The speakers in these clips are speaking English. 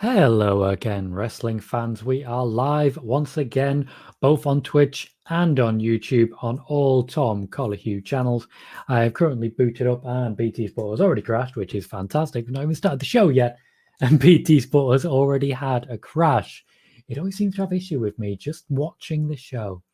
Hello again, wrestling fans. We are live once again, both on Twitch and on YouTube on all Tom Collihue channels. I have currently booted up and BT Sport has already crashed, which is fantastic. We've not even started the show yet, and BT Sport has already had a crash. It always seems to have issue with me just watching the show.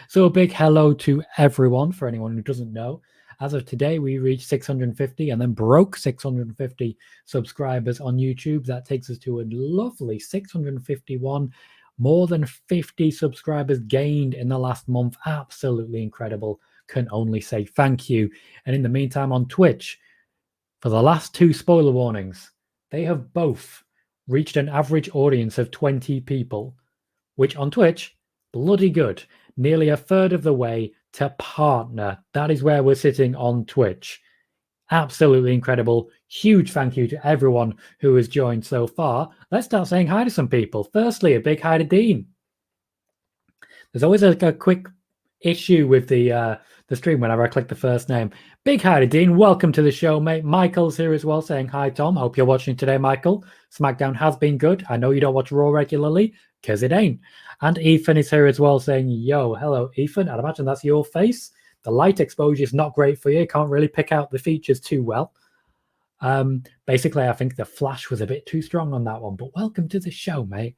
So a big hello to everyone, for anyone who doesn't know. As of today, we reached 650 and then broke 650 subscribers on YouTube. That takes us to a lovely 651, more than 50 subscribers gained in the last month. Absolutely incredible. Can only say thank you. And in the meantime, on Twitch, for the last two spoiler warnings, they have both reached an average audience of 20 people, which on Twitch, bloody good. Nearly a third of the way to partner. That is where we're sitting on Twitch. Absolutely incredible. Huge thank you to everyone who has joined so far. Let's start saying hi to some people. Firstly, a big hi to Dean. There's always a quick issue with the stream whenever I click the first name. Big hi to Dean. Welcome to the show, mate. Michael's here as well saying hi, Tom. Hope you're watching today, Michael. Smackdown has been good. I know you don't watch Raw regularly because it ain't. And Ethan is here as well saying, yo, hello, Ethan. I'd imagine that's your face. The light exposure is not great for you. Can't really pick out the features too well. Basically, I think the flash was a bit too strong on that one. But welcome to the show, mate.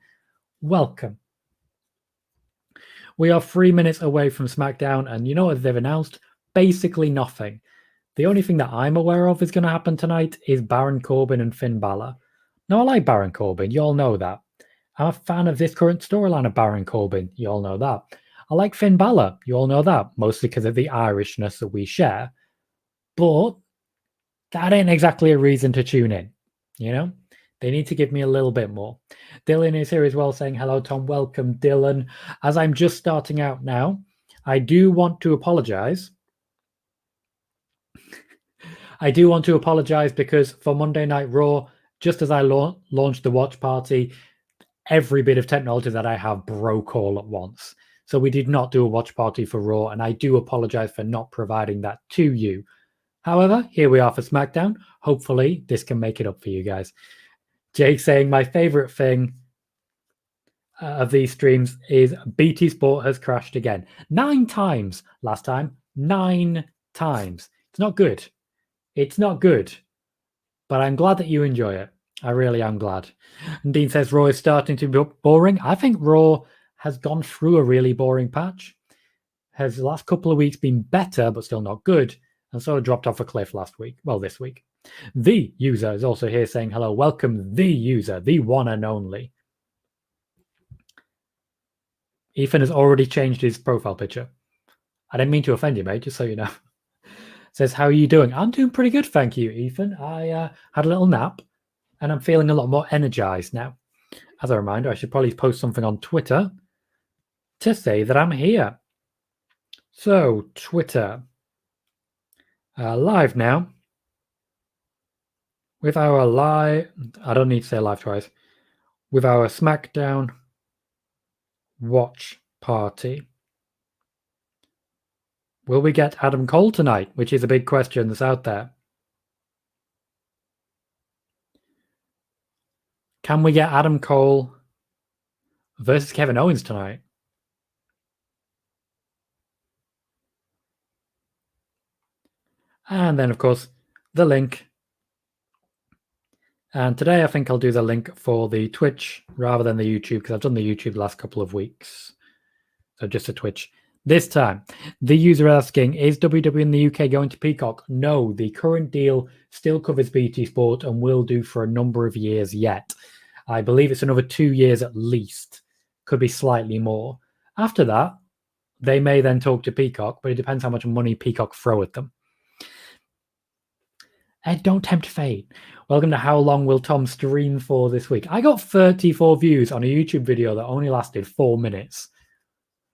Welcome. We are 3 minutes away from SmackDown, and you know what they've announced? Basically nothing. The only thing that I'm aware of is going to happen tonight is Baron Corbin and Finn Balor. Now, I like Baron Corbin. You all know that. I'm a fan of this current storyline of Baron Corbin. You all know that. I like Finn Balor. You all know that. Mostly because of the Irishness that we share. But that ain't exactly a reason to tune in. You know? They need to give me a little bit more. Dylan is here as well saying, hello, Tom. Welcome, Dylan. As I'm just starting out now, I do want to apologize. Because for Monday Night Raw, just as I launched the watch party, every bit of technology that I have broke all at once. So we did not do a watch party for Raw, and I do apologize for not providing that to you. However, here we are for SmackDown. Hopefully, this can make it up for you guys. Jake saying, my favorite thing of these streams is BT Sport has crashed again. 9 times last time. 9 times. It's not good. It's not good. But I'm glad that you enjoy it. I really am glad. And Dean says Raw is starting to be boring. I think Raw has gone through a really boring patch. Has the last couple of weeks been better, but still not good, and sort of dropped off a cliff last week. Well, this week. The User is also here saying hello. Welcome, The User, the one and only. Ethan has already changed his profile picture. I didn't mean to offend you, mate, just so you know. Says, how are you doing? I'm doing pretty good, thank you, Ethan. I had a little nap, and I'm feeling a lot more energized now. As a reminder, I should probably post something on Twitter to say that I'm here. So, Twitter. Live now. With our live... I don't need to say live twice. With our SmackDown watch party. Will we get Adam Cole tonight? Which is a big question that's out there. Can we get Adam Cole versus Kevin Owens tonight? And then, of course, the link. And today I think I'll do the link for the Twitch rather than the YouTube, because I've done the YouTube the last couple of weeks. So just a Twitch. This time, the user asking, is WWE in the UK going to Peacock? No, the current deal still covers BT Sport and will do for a number of years yet. I believe it's another 2 years at least. Could be slightly more. After that, they may then talk to Peacock, but it depends how much money Peacock throw at them. Ed, don't tempt fate. Welcome to How Long Will Tom Stream For this week. I got 34 views on a YouTube video that only lasted 4 minutes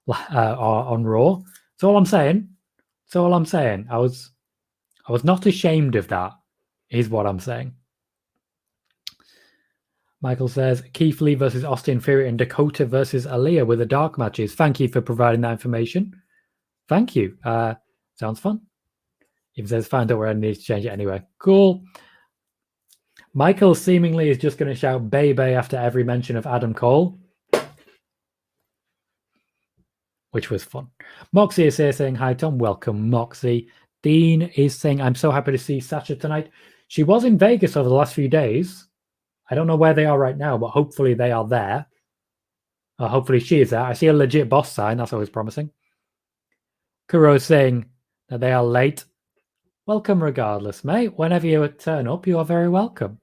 on Raw. That's all I'm saying. That's all I'm saying. I was not ashamed of that, is what I'm saying. Michael says, Keith Lee versus Austin Theory and Dakota versus Aaliyah with the dark matches. Thank you for providing that information. Thank you. Sounds fun. If it says fine, don't worry, I need to change it anyway. Cool. Michael seemingly is just going to shout "Baby" after every mention of Adam Cole, which was fun. Moxie is here saying hi, Tom. Welcome, Moxie. Dean is saying, I'm so happy to see Sasha tonight. She was in Vegas over the last few days. I don't know where they are right now, but hopefully they are there. Hopefully she is there. I see a legit boss sign. That's always promising. Kuro is saying that they are late. Welcome regardless, mate. Whenever you turn up, you are very welcome.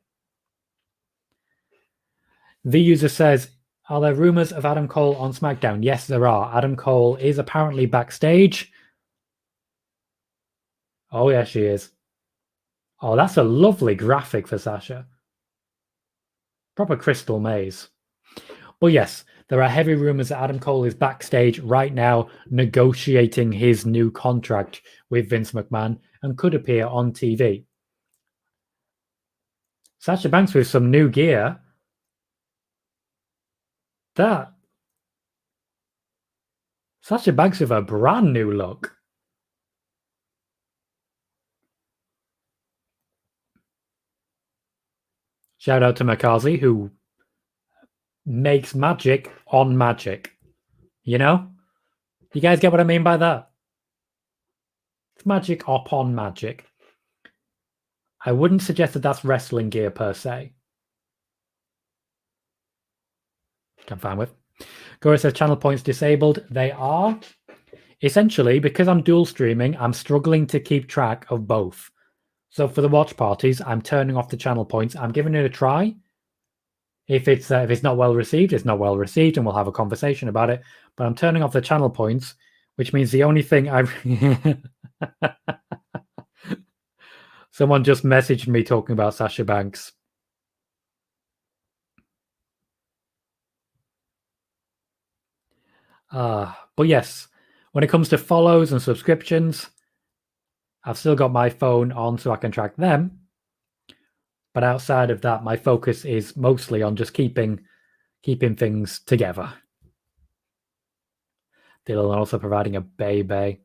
The user says, are there rumors of Adam Cole on SmackDown? Yes, there are. Adam Cole is apparently backstage. Oh, yeah, she is. Oh, that's a lovely graphic for Sasha. Proper crystal maze. But yes, there are heavy rumors that Adam Cole is backstage right now negotiating his new contract with Vince McMahon and could appear on TV. Sasha Banks with some new gear. Sasha Banks with a brand new look. Shout out to Makazi, who makes magic on magic. You know? You guys get what I mean by that? It's magic upon magic. I wouldn't suggest that that's wrestling gear per se. I'm fine with. Gora says channel points disabled. They are. Essentially, because I'm dual streaming, I'm struggling to keep track of both. So for the watch parties, I'm turning off the channel points. I'm giving it a try. If it's not well received, it's not well received, and we'll have a conversation about it. But I'm turning off the channel points, which means the only thing I someone just messaged me talking about Sasha Banks. But yes, when it comes to follows and subscriptions, I've still got my phone on so I can track them. But outside of that, my focus is mostly on just keeping things together. Dylan also providing a baby.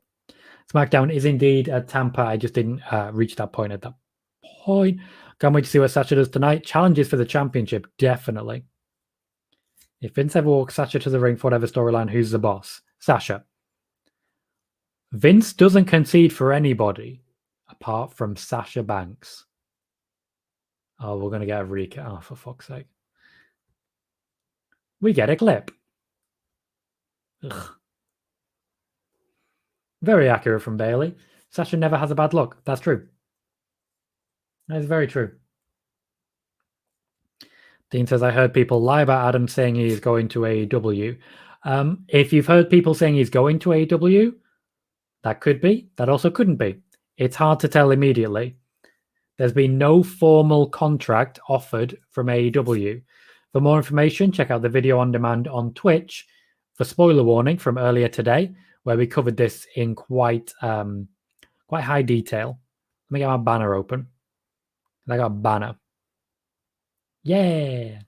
SmackDown is indeed at Tampa. I just didn't reach that point at that point. Can't wait to see what Sasha does tonight. Challenges for the championship, definitely. If Vince ever walks Sasha to the ring for whatever storyline, who's the boss? Sasha. Vince doesn't concede for anybody apart from Sasha Banks. Oh, we're going to get a recap. Oh, for fuck's sake. We get a clip. Ugh. Very accurate from Bailey. Sasha never has a bad look. That's true. That is very true. Dean says, I heard people lie about Adam saying he's going to AEW. If you've heard people saying he's going to AEW, that could be. That also couldn't be. It's hard to tell immediately. There's been no formal contract offered from AEW. For more information, check out the video on demand on Twitch for spoiler warning from earlier today, where we covered this in quite high detail. Let me get my banner open. I got a banner. Yeah.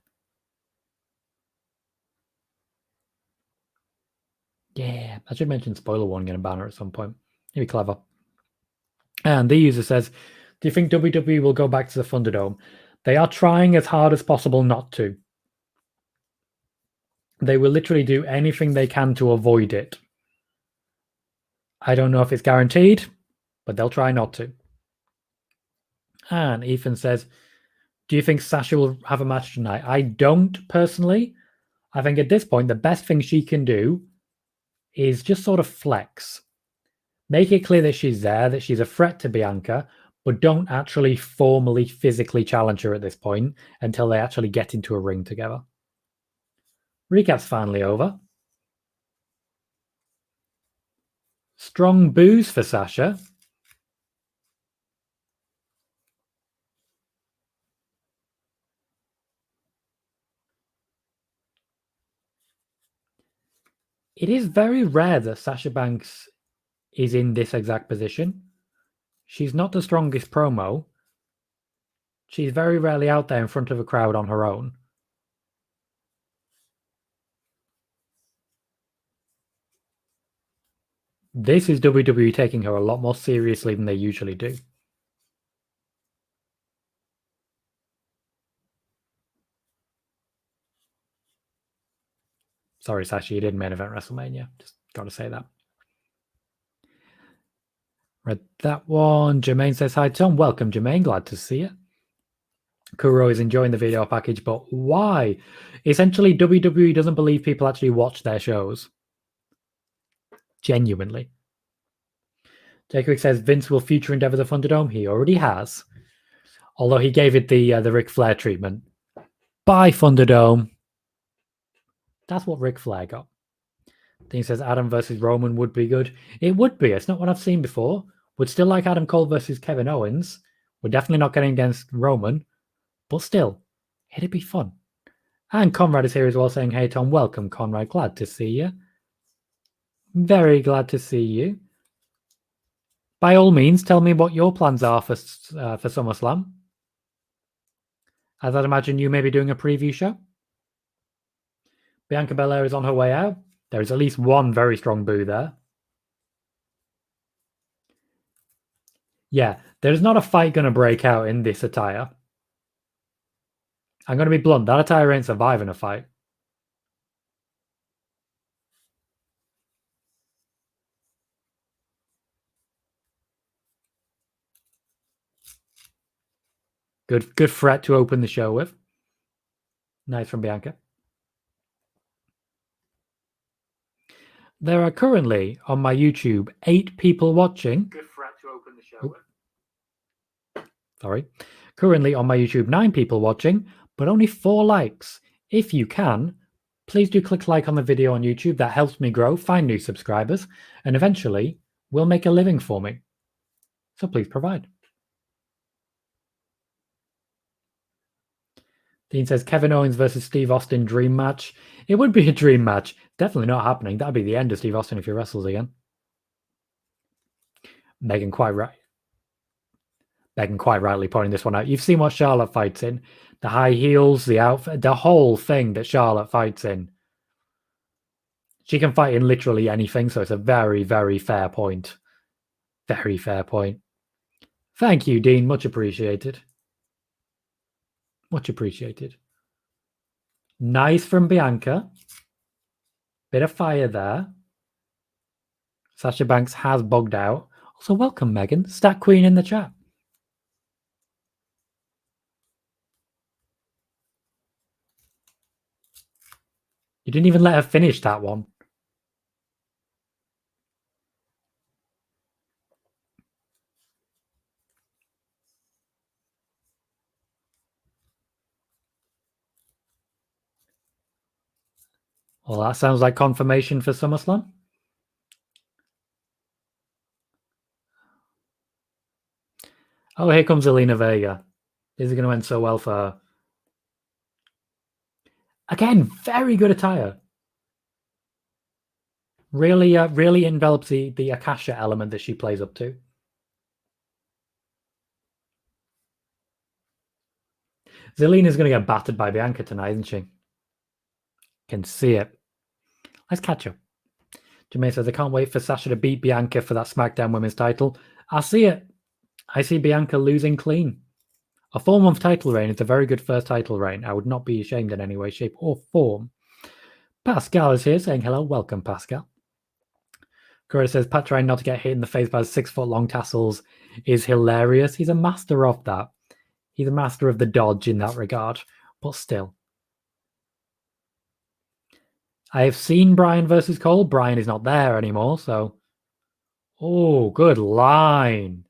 Yeah. I should mention spoiler warning in a banner at some point. It'd be clever. And the user says, do you think WWE will go back to the Thunderdome? They are trying as hard as possible not to. They will literally do anything they can to avoid it. I don't know if it's guaranteed, but they'll try not to. And Ethan says, do you think Sasha will have a match tonight? I don't personally. I think at this point, the best thing she can do is just sort of flex. Make it clear that she's there, that she's a threat to Bianca, but don't actually formally, physically challenge her at this point until they actually get into a ring together. Recap's finally over. Strong boos for Sasha. It is very rare that Sasha Banks is in this exact position. She's not the strongest promo. She's very rarely out there in front of a crowd on her own. This is WWE taking her a lot more seriously than they usually do. Sorry, Sasha, you didn't main event WrestleMania. Just got to say that. Read that one. Jermaine says, hi, Tom. Welcome, Jermaine. Glad to see you. Kuro is enjoying the video package, but why? Essentially, WWE doesn't believe people actually watch their shows. Genuinely. Jacob says, Vince will future endeavor the Thunderdome. He already has. Although he gave it the Ric Flair treatment. Bye, Thunderdome. That's what Ric Flair got. Then he says Adam versus Roman would be good. It would be. It's not what I've seen before. Would still like Adam Cole versus Kevin Owens. We're definitely not getting against Roman. But still, it'd be fun. And Conrad is here as well saying, hey, Tom, welcome, Conrad. Glad to see you. Very glad to see you. By all means, tell me what your plans are for SummerSlam. As I'd imagine you may be doing a preview show. Bianca Belair is on her way out. There is at least one very strong boo there. Yeah, there's not a fight going to break out in this attire. I'm going to be blunt. That attire ain't surviving a fight. Good threat to open the show with. Nice from Bianca. There are currently, on my YouTube, 8 people watching. Good threat to open the show with. Sorry. Currently on my YouTube, 9 people watching, but only 4 likes. If you can, please do click like on the video on YouTube. That helps me grow, find new subscribers, and eventually will make a living for me. So please provide. Dean says Kevin Owens versus Steve Austin dream match. It would be a dream match. Definitely not happening. That'd be the end of Steve Austin if he wrestles again. Megan quite rightly pointing this one out. You've seen what Charlotte fights in. The high heels, the outfit, the whole thing that Charlotte fights in. She can fight in literally anything, so it's a very, very fair point. Very fair point. Thank you, Dean. Much appreciated. Much appreciated. Nice from Bianca. Bit of fire there. Sasha Banks has bogged out. Also, welcome, Megan. Stat Queen in the chat. You didn't even let her finish that one. Well, that sounds like confirmation for SummerSlam. Oh, here comes Zelina Vega. Is it going to end so well for her? Again, very good attire. Really envelops the Akasha element that she plays up to. Zelina's going to get battered by Bianca tonight, isn't she? Can see it. Let's catch up. Jermaine says, I can't wait for Sasha to beat Bianca for that SmackDown Women's title. I see it. I see Bianca losing clean. A 4-month title reign is a very good first title reign. I would not be ashamed in any way, shape, or form. Pascal is here saying hello. Welcome, Pascal. Corey says, Pat trying not to get hit in the face by 6-foot-long tassels is hilarious. He's a master of that. He's a master of the dodge in that regard. But still. I have seen Bryan versus Cole. Bryan is not there anymore, so... Oh, good line.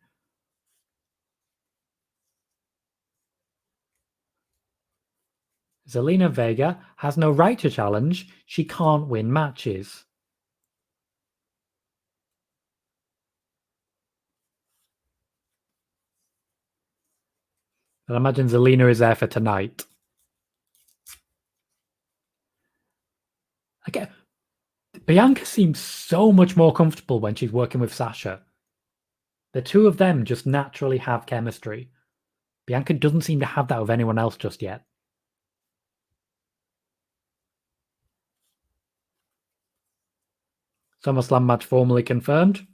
Zelina Vega has no right to challenge. She can't win matches. And I imagine Zelina is there for tonight. Again, Bianca seems so much more comfortable when she's working with Sasha. The two of them just naturally have chemistry. Bianca doesn't seem to have that with anyone else just yet. SummerSlam match formally confirmed.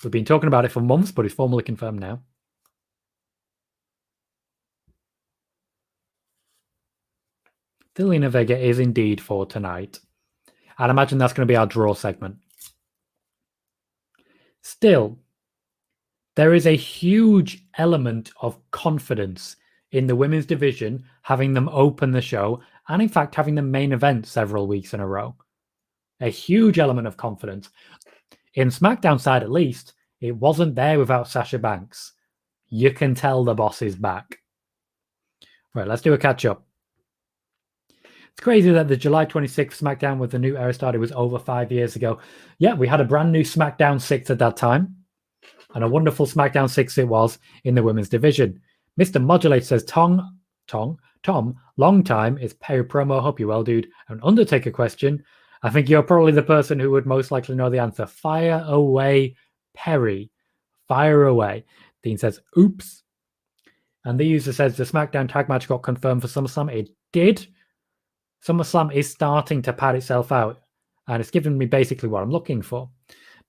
We've been talking about it for months, but it's formally confirmed now. Zelina Vega is indeed for tonight. I'd imagine that's going to be our draw segment. Still, there is a huge element of confidence in the women's division, having them open the show, and in fact, having the main event several weeks in a row. A huge element of confidence. In SmackDown side, at least, it wasn't there without Sasha Banks. You can tell the boss is back. Right, let's do a catch-up. It's crazy that the July 26th SmackDown with the new era started was over 5 years ago. Yeah, we had a brand new SmackDown 6 at that time. And a wonderful SmackDown 6 it was in the women's division. Mr. Modulate says, Tom, long time is pay promo. Hope you're well, dude. An Undertaker question. I think you're probably the person who would most likely know the answer. Fire away, Perry. Fire away. Dean says, oops. And the user says the SmackDown tag match got confirmed for SummerSlam. It did. SummerSlam is starting to pad itself out. And it's given me basically what I'm looking for.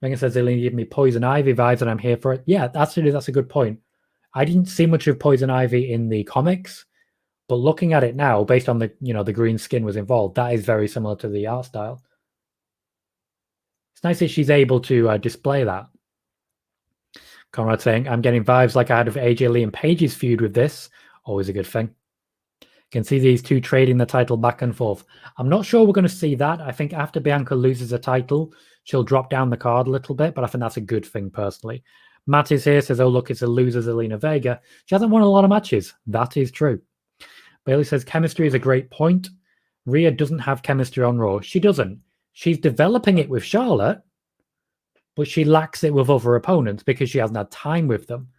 Megan says they'll give me Poison Ivy vibes and I'm here for it. Yeah, that's a good point. I didn't see much of Poison Ivy in the comics, but looking at it now, based on the green skin was involved, that is very similar to the art style. It's nice that she's able to display that. Conrad saying, I'm getting vibes like I had with AJ Lee and Paige's feud with this. Always a good thing. Can see these two trading the title back and forth. I'm not sure we're going to see that. I think after Bianca loses a title, she'll drop down the card a little bit, but I think that's a good thing personally. Matt is here, says, oh, look, it's a loser, Zelina Vega. She hasn't won a lot of matches. That is true. Bailey says, chemistry is a great point. Rhea doesn't have chemistry on Raw. She doesn't. She's developing it with Charlotte, but she lacks it with other opponents because she hasn't had time with them.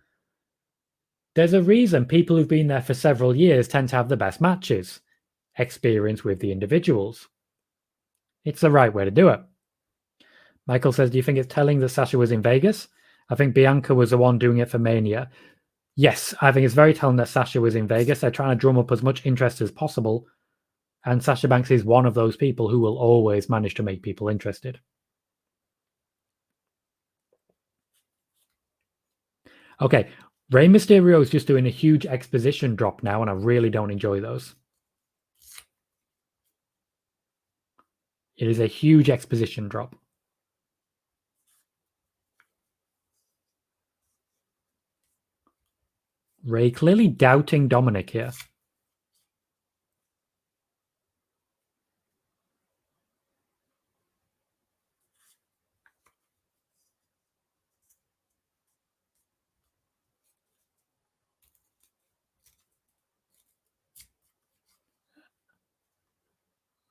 There's a reason people who've been there for several years tend to have the best matches. Experience with the individuals. It's the right way to do it. Michael says, do you think it's telling that Sasha was in Vegas? I think Bianca was the one doing it for Mania. Yes, I think it's very telling that Sasha was in Vegas. They're trying to drum up as much interest as possible. And Sasha Banks is one of those people who will always manage to make people interested. Okay, Rey Mysterio is just doing a huge exposition drop now, and I really don't enjoy those. It is a huge exposition drop. Rey clearly doubting Dominic here.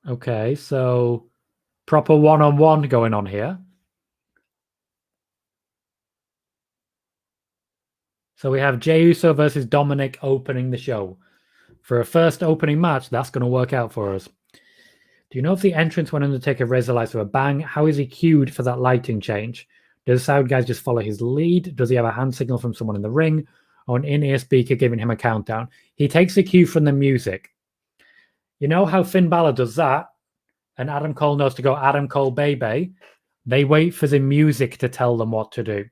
Okay, so proper one-on-one going on here. So we have Jey Uso versus Dominic opening the show. For a first opening match, that's going to work out for us. Do you know if the entrance when Undertaker raises the lights with a bang? How is he cued for that lighting change? Does the sound guys just follow his lead? Does he have a hand signal from someone in the ring? Or an in-ear speaker giving him a countdown? He takes the cue from the music. You know how Finn Balor does that? And Adam Cole knows to go Adam Cole baby. They wait for the music to tell them what to do.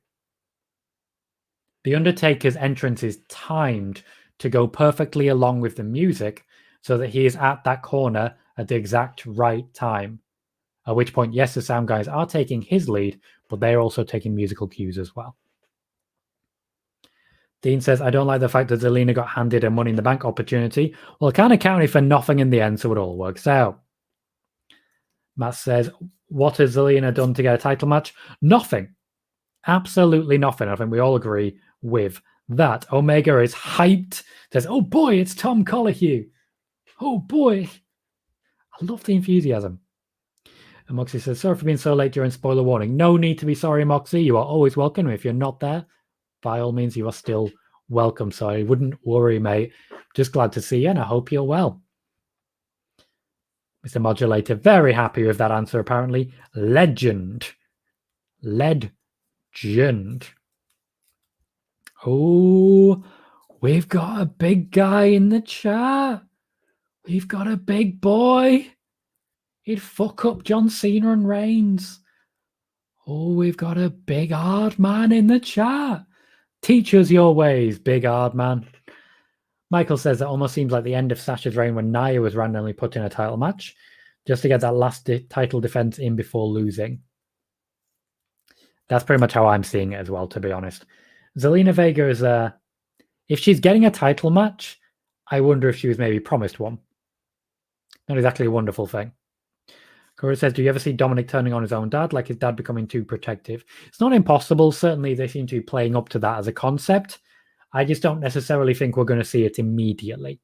The Undertaker's entrance is timed to go perfectly along with the music so that he is at that corner at the exact right time. At which point, yes, the sound guys are taking his lead, but they're also taking musical cues as well. Dean says, I don't like the fact that Zelina got handed a Money in the Bank opportunity. Well, it kind of counted for nothing in the end, so it all works out. Matt says, what has Zelina done to get a title match? Nothing. Absolutely nothing. I think we all agree with that. Omega is hyped. Says, oh boy, it's Tom Colohue. Oh boy. I love the enthusiasm. And Moxie says, sorry for being so late during spoiler warning. No need to be sorry, Moxie. You are always welcome. If you're not there, by all means, you are still welcome. So I wouldn't worry, mate. Just glad to see you, and I hope you're well. Mr. Modulator, very happy with that answer, apparently. Legend. Oh, we've got a big guy in the chat. We've got a big boy. He'd fuck up John Cena and Reigns. Oh, we've got a big hard man in the chat. Teach us your ways, big hard man. Michael says it almost seems like the end of Sasha's reign when Nia was randomly put in a title match just to get that last title defense in before losing. That's pretty much how I'm seeing it as well, to be honest. Zelina Vega is if she's getting a title match, I wonder if she was maybe promised one. Not exactly a wonderful thing. Corey says, do you ever see Dominic turning on his own dad, like his dad becoming too protective? It's not impossible. Certainly, they seem to be playing up to that as a concept. I just don't necessarily think we're going to see it immediately.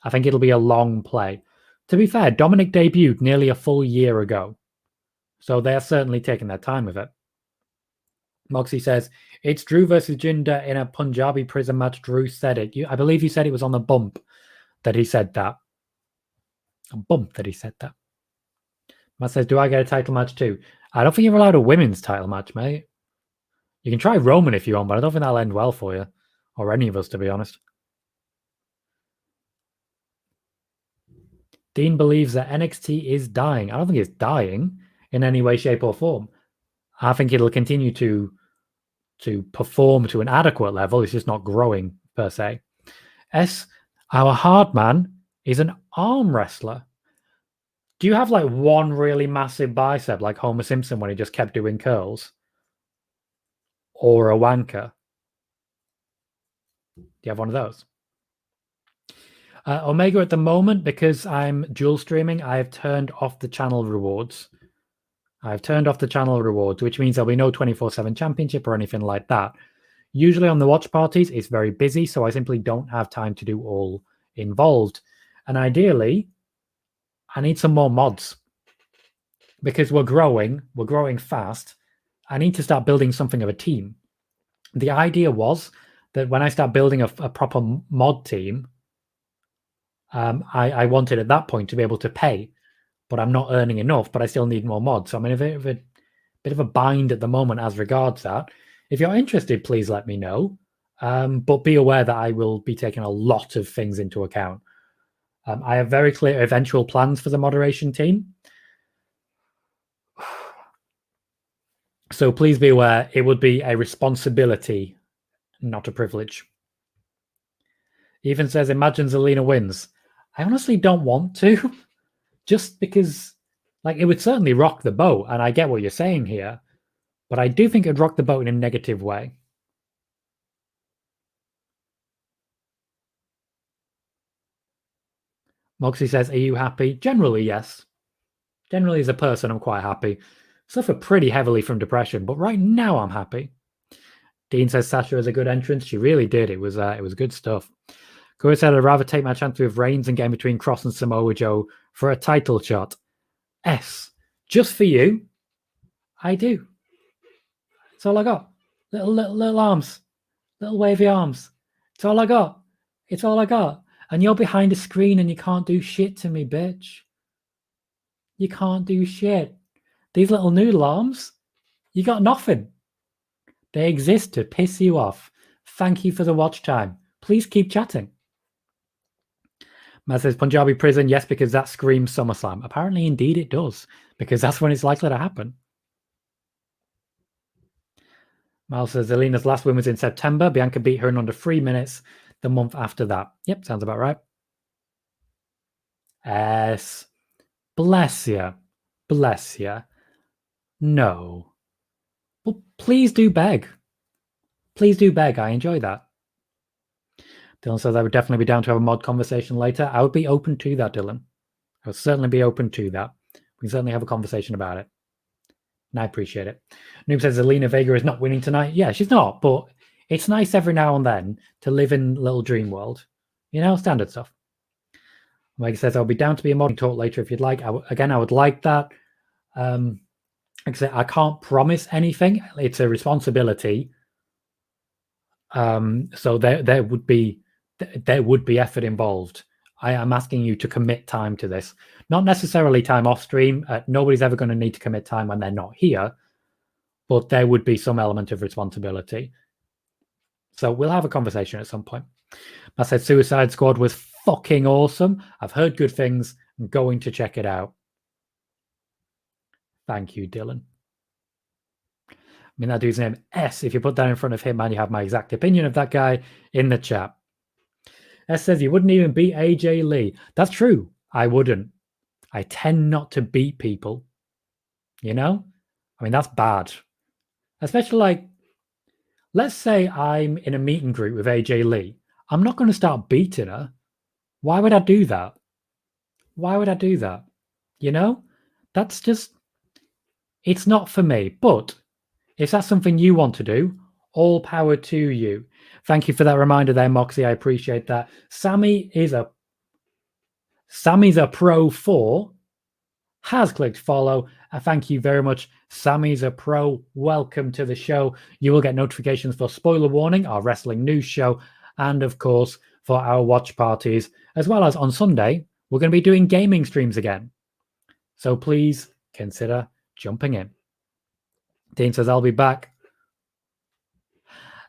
I think it'll be a long play. To be fair, Dominic debuted nearly a full year ago. So they're certainly taking their time with it. Moxie says, it's Drew versus Jinder in a Punjabi prison match. Drew said it. I believe you said it was on the bump that he said that. A bump that he said that. Matt says, do I get a title match too? I don't think you're allowed a women's title match, mate. You can try Roman if you want, but I don't think that'll end well for you. Or any of us, to be honest. Dean believes that NXT is dying. I don't think it's dying in any way, shape, or form. I think it'll continue to perform to an adequate level. It's just not growing, per se. Our hard man is an arm wrestler. Do you have like one really massive bicep like Homer Simpson when he just kept doing curls? Or a wanker? Do you have one of those? Omega at the moment, because I'm dual streaming, I have turned off the channel rewards. I've turned off the channel rewards, which means there'll be no 24/7 championship or anything like that. Usually on the watch parties, it's very busy, so I simply don't have time to do all involved. And ideally, I need some more mods because we're growing fast. I need to start building something of a team. The idea was that when I start building a proper mod team, I wanted at that point to be able to pay, but I'm not earning enough, but I still need more mods. So I'm in a bit of a bind at the moment as regards that. If you're interested, please let me know. But be aware that I will be taking a lot of things into account. I have very clear eventual plans for the moderation team. So please be aware, it would be a responsibility, not a privilege. Ethan says, imagine Zelina wins. I honestly don't want to, just because like it would certainly rock the boat, and I get what you're saying here, but I do think it'd rock the boat in a negative way. Moxie says, are you happy? Generally, yes. Generally, as a person, I'm quite happy. Suffer pretty heavily from depression, but right now I'm happy. Dean says Sasha has a good entrance. She really did. It was good stuff. Corey said, I'd rather take my chance with Reigns and get in between Cross and Samoa Joe for a title shot. Just for you, I do. That's all I got. Little arms. Little wavy arms. It's all I got. It's all I got. And you're behind a screen and you can't do shit to me, bitch. You can't do shit. These little noodle arms, you got nothing. They exist to piss you off. Thank you for the watch time. Please keep chatting. Matt says, Punjabi prison, yes, because that screams SummerSlam. Apparently, indeed, it does, because that's when it's likely to happen. Miles says, Zelina's last win was in September. Bianca beat her in under 3 minutes the month after that. Yep, sounds about right. Bless you. Bless you. No. Well, please do beg. Please do beg. I enjoy that. Dylan says, I would definitely be down to have a mod conversation later. I would be open to that, Dylan. I would certainly be open to that. We can certainly have a conversation about it. And I appreciate it. Noob says, Zelina Vega is not winning tonight. Yeah, she's not, but it's nice every now and then to live in little dream world. You know, standard stuff. Like I says, I'll be down to be a mod talk later if you'd like. I would like that. Like I said, I can't promise anything. It's a responsibility. So there would be effort involved. I am asking you to commit time to this. Not necessarily time off stream. Nobody's ever going to need to commit time when they're not here, but there would be some element of responsibility. So we'll have a conversation at some point. I said Suicide Squad was fucking awesome. I've heard good things. I'm going to check it out. Thank you, Dylan. I mean, that dude's name S. If you put that in front of him, man, you have my exact opinion of that guy in the chat. S says you wouldn't even beat AJ Lee. That's true. I wouldn't. I tend not to beat people. You know? I mean, that's bad. Especially like, let's say I'm in a meet and greet with AJ Lee. I'm not going to start beating her. Why would I do that? Why would I do that? You know? That's just, it's not for me. But if that's something you want to do, all power to you. Thank you for that reminder there, Moxie. I appreciate that. Sammy's a pro 4, has clicked follow. Thank you very much. Sammy's a pro. Welcome to the show. You will get notifications for Spoiler Warning, our wrestling news show, and of course for our watch parties, as well as on Sunday, we're going to be doing gaming streams again. So please consider jumping in. Dean says, I'll be back.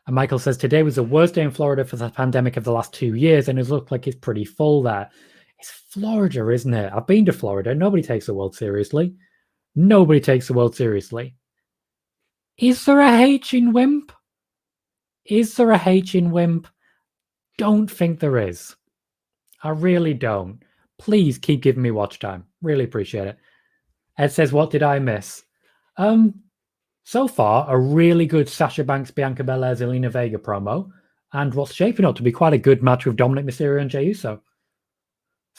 And Michael says, today was the worst day in Florida for the pandemic of the last 2 years, and it looks like it's pretty full there. It's Florida, isn't it? I've been to Florida. Nobody takes the world seriously. Nobody takes the world seriously. Is there a H in Wimp? Is there a H in Wimp? Don't think there is. I really don't. Please keep giving me watch time. Really appreciate it. Ed says, what did I miss? So far, a really good Sasha Banks, Bianca Belair, Zelina Vega promo, and what's shaping up to be quite a good match with Dominic Mysterio and Jey Uso.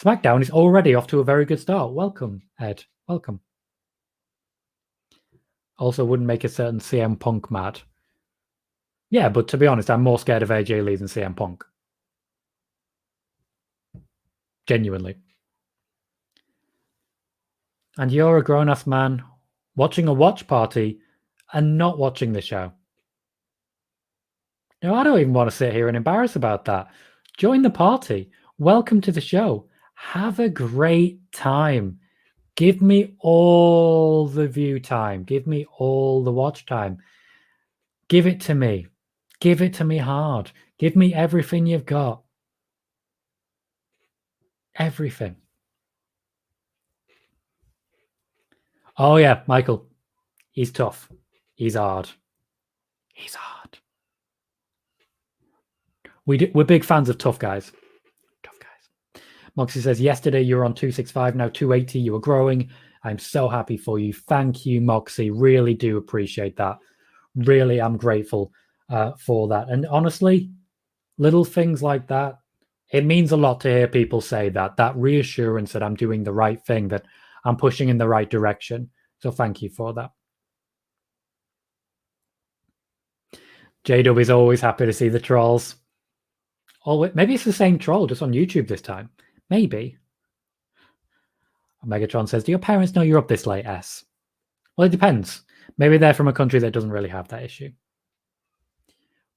SmackDown is already off to a very good start. Welcome, Ed. Welcome. Also, wouldn't make a certain CM Punk mad. Yeah, but to be honest, I'm more scared of AJ Lee than CM Punk. Genuinely. And you're a grown-ass man watching a watch party and not watching the show. No, I don't even want to sit here and embarrass about that. Join the party. Welcome to the show. Have a great time. Give me all the view time. Give me all the watch time. Give it to me. Give it to me hard. Give me everything you've got. Everything. Oh, yeah, Michael. He's tough. He's hard. He's hard. We're big fans of tough guys. Tough guys. Moxie says, yesterday you were on 265, now 280. You were growing. I'm so happy for you. Thank you, Moxie. Really do appreciate that. Really am grateful for that. And honestly, little things like that, it means a lot to hear people say that reassurance that I'm doing the right thing, that I'm pushing in the right direction. So thank you for that. J-Dub is always happy to see the trolls. Maybe it's the same troll, just on YouTube this time. Maybe. Megatron says, do your parents know you're up this late, S? Well, it depends. Maybe they're from a country that doesn't really have that issue.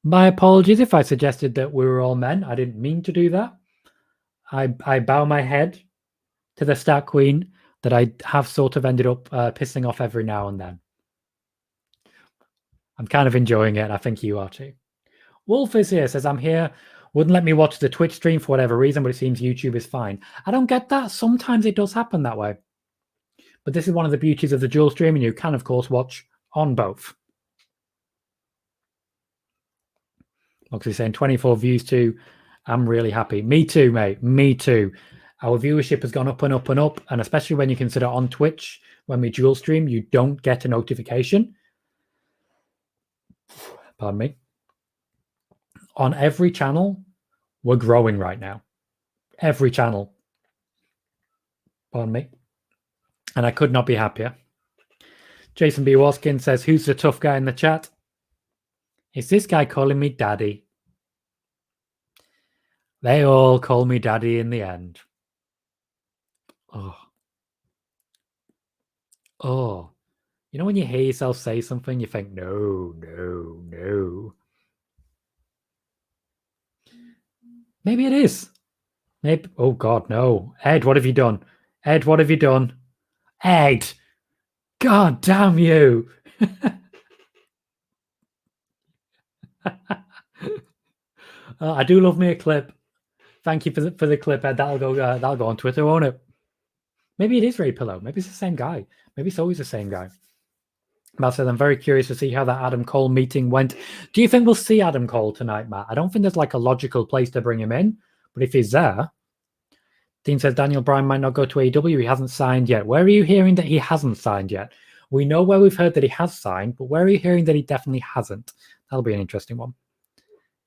My apologies if I suggested that we were all men. I didn't mean to do that. I bow my head to the Stat Queen that I have sort of ended up pissing off every now and then. I'm kind of enjoying it, and I think you are too. Wolf is here, says, I'm here. Wouldn't let me watch the Twitch stream for whatever reason, but it seems YouTube is fine. I don't get that. Sometimes it does happen that way. But this is one of the beauties of the dual stream, and you can, of course, watch on both. Moxie saying 24 views too. I'm really happy. Me too, mate. Me too. Our viewership has gone up and up and up, and especially when you consider on Twitch, when we dual stream, you don't get a notification. Pardon me. On every channel, we're growing right now. Every channel. Pardon me. And I could not be happier. Jason B. Waskins says, who's the tough guy in the chat? Is this guy calling me daddy? They all call me daddy in the end. Oh. You know when you hear yourself say something, you think, no. Maybe it is. Maybe. Oh, God, no. Ed, what have you done? Ed, what have you done? Ed! God damn you! I do love me a clip. Thank you for the clip, Ed. That'll go on Twitter, won't it? Maybe it is Ray Pillow. Maybe it's the same guy. Maybe it's always the same guy. Matt said, I'm very curious to see how that Adam Cole meeting went. Do you think we'll see Adam Cole tonight, Matt? I don't think there's like a logical place to bring him in, But if he's there, Dean says Daniel Bryan might not go to AEW. He hasn't signed yet. Where are you hearing that he hasn't signed yet? We know where we've heard that he has signed, but where are you hearing that he definitely hasn't? That'll be an interesting one.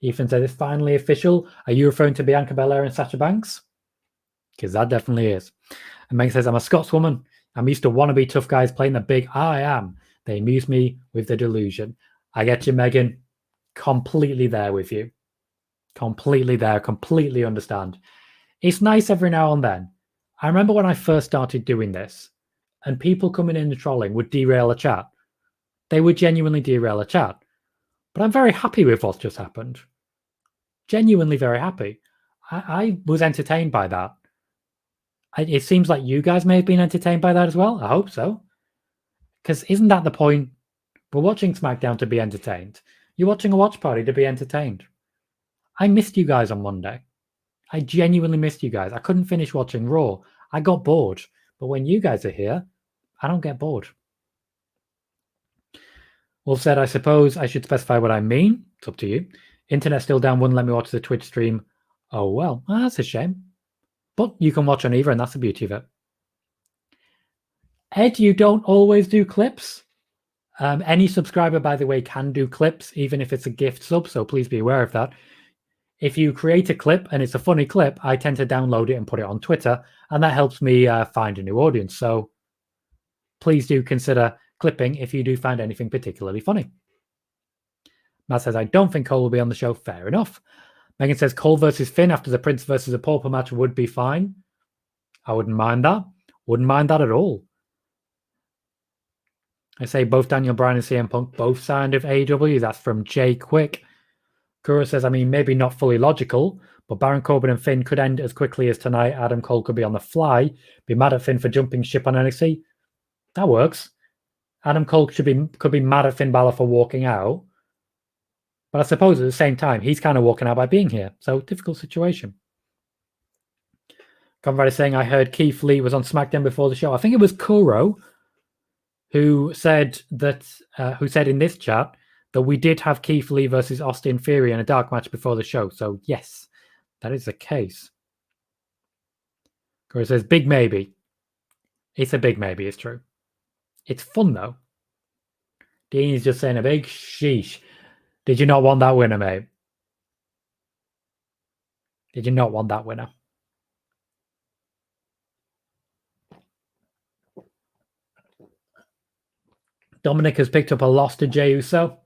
Ethan says, it's finally official. Are you referring to Bianca Belair and Sasha Banks? Because that definitely is. And Meg says, I'm a Scotswoman. I'm used to wannabe tough guys playing the big I am. They amuse me with the delusion. I get you, Megan. Completely there with you. Completely there. Completely understand. It's nice every now and then. I remember when I first started doing this, and people coming in and trolling would derail a chat. They would genuinely derail a chat. But I'm very happy with what's just happened. Genuinely very happy. I was entertained by that. It seems like you guys may have been entertained by that as well. I hope so. Because isn't that the point? We're watching SmackDown to be entertained. You're watching a watch party to be entertained. I missed you guys on Monday. I genuinely missed you guys. I couldn't finish watching Raw. I got bored. But when you guys are here, I don't get bored. Wolf said, I suppose I should specify what I mean. It's up to you. Internet still down, wouldn't let me watch the Twitch stream. Oh, well, that's a shame. But you can watch on either, and that's the beauty of it. Ed, you don't always do clips. Any subscriber, by the way, can do clips, even if it's a gift sub, so please be aware of that. If you create a clip and it's a funny clip, I tend to download it and put it on Twitter, and that helps me find a new audience. So please do consider clipping if you do find anything particularly funny. Matt says, I don't think Cole will be on the show. Fair enough. Megan says, Cole versus Finn after the Prince versus a Pauper match would be fine. I wouldn't mind that. Wouldn't mind that at all. I say both Daniel Bryan and CM Punk both signed with AEW. That's from Jay Quick. Kura says, I mean, maybe not fully logical, but Baron Corbin and Finn could end as quickly as tonight. Adam Cole could be on the fly, be mad at Finn for jumping ship on NXT. That works. Adam Cole could be mad at Finn Balor for walking out. But I suppose at the same time, he's kind of walking out by being here. So, difficult situation. Conrad is saying, I heard Keith Lee was on SmackDown before the show. I think it was Kuro who said in this chat that we did have Keith Lee versus Austin Theory in a dark match before the show. So, yes, that is the case. Kuro says, big maybe. It's a big maybe, it's true. It's fun, though. Dean is just saying a big sheesh. Did you not want that winner, mate? Did you not want that winner? Dominic has picked up a loss to Jey Uso.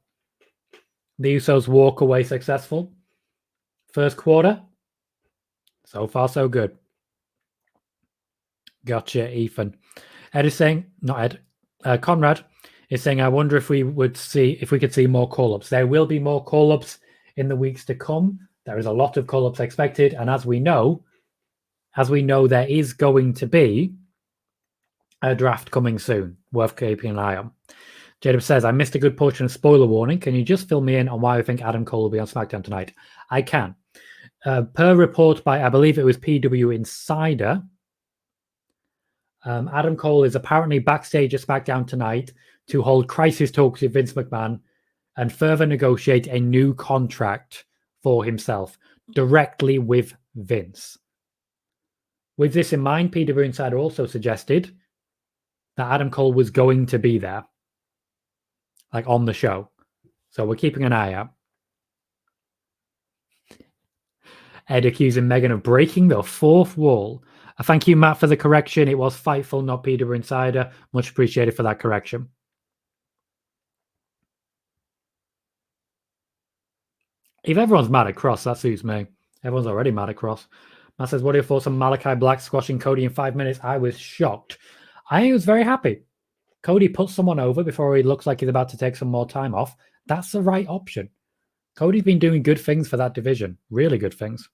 The Usos walk away successful. First quarter. So far, so good. Gotcha, Ethan. Ed is saying, not Ed, Conrad is saying, I wonder if we could see more call-ups. There will be more call-ups in the weeks to come. There is a lot of call-ups expected, and as we know, there is going to be a draft coming soon, worth keeping an eye on. Jacob says, I missed a good portion of spoiler warning. Can you just fill me in on why I think Adam Cole will be on SmackDown tonight? I can. Per report by, I believe it was PW Insider, Adam Cole is apparently backstage at SmackDown tonight to hold crisis talks with Vince McMahon and further negotiate a new contract for himself directly with Vince. With this in mind, PW Insider also suggested that Adam Cole was going to be there, like on the show. So we're keeping an eye out. Ed accusing Megan of breaking the fourth wall. Thank you, Matt, for the correction. It was Fightful, not PW Insider. Much appreciated for that correction. If everyone's mad at Cross, that suits me. Everyone's already mad at Cross. Matt says, what are your thoughts on Malachi Black squashing Cody in 5 minutes? I was shocked. I was very happy. Cody puts someone over before he looks like he's about to take some more time off. That's the right option. Cody's been doing good things for that division. Really good things.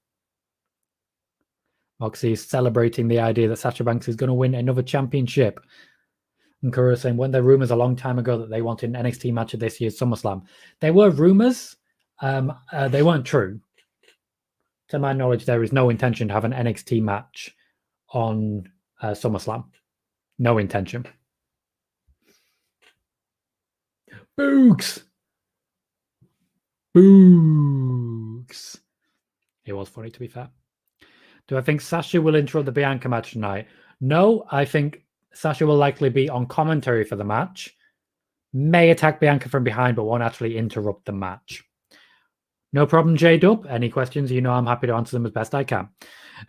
Moxie is celebrating the idea that Sasha Banks is going to win another championship. And Kura saying, when there were rumors a long time ago that they wanted an NXT match at this year's SummerSlam. There were rumors. They weren't true. To my knowledge, there is no intention to have an NXT match on SummerSlam. No intention. Boogs! Boogs! It was funny, to be fair. Do I think Sasha will interrupt the Bianca match tonight? No, I think Sasha will likely be on commentary for the match. May attack Bianca from behind, but won't actually interrupt the match. No problem, J-Dub. Any questions? You know I'm happy to answer them as best I can.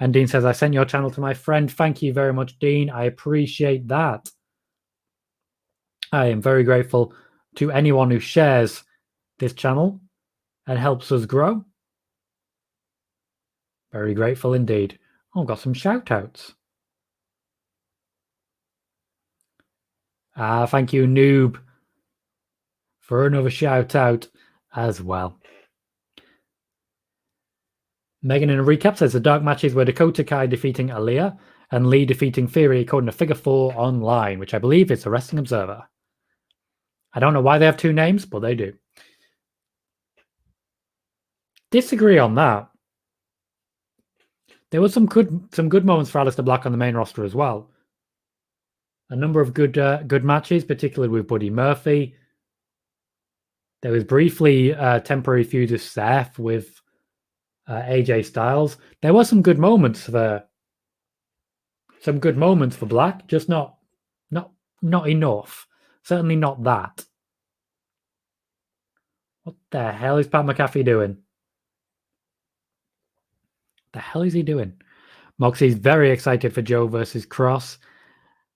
And Dean says, I sent your channel to my friend. Thank you very much, Dean. I appreciate that. I am very grateful to anyone who shares this channel and helps us grow. Very grateful indeed. Oh, got some shout-outs. Thank you, Noob, for another shout-out as well. Megan in a recap says the dark matches were Dakota Kai defeating Aaliyah and Lee defeating Theory according to Figure 4 online, which I believe is the Wrestling Observer. I don't know why they have two names, but they do. Disagree on that. There were some good moments for Aleister Black on the main roster as well. A number of good matches, particularly with Buddy Murphy. There was briefly a temporary feud with Seth with AJ Styles. There were some good moments for Black, just not enough. Certainly not that. What the hell is Pat McAfee doing? The hell is he doing? Moxie's very excited for Joe versus Cross.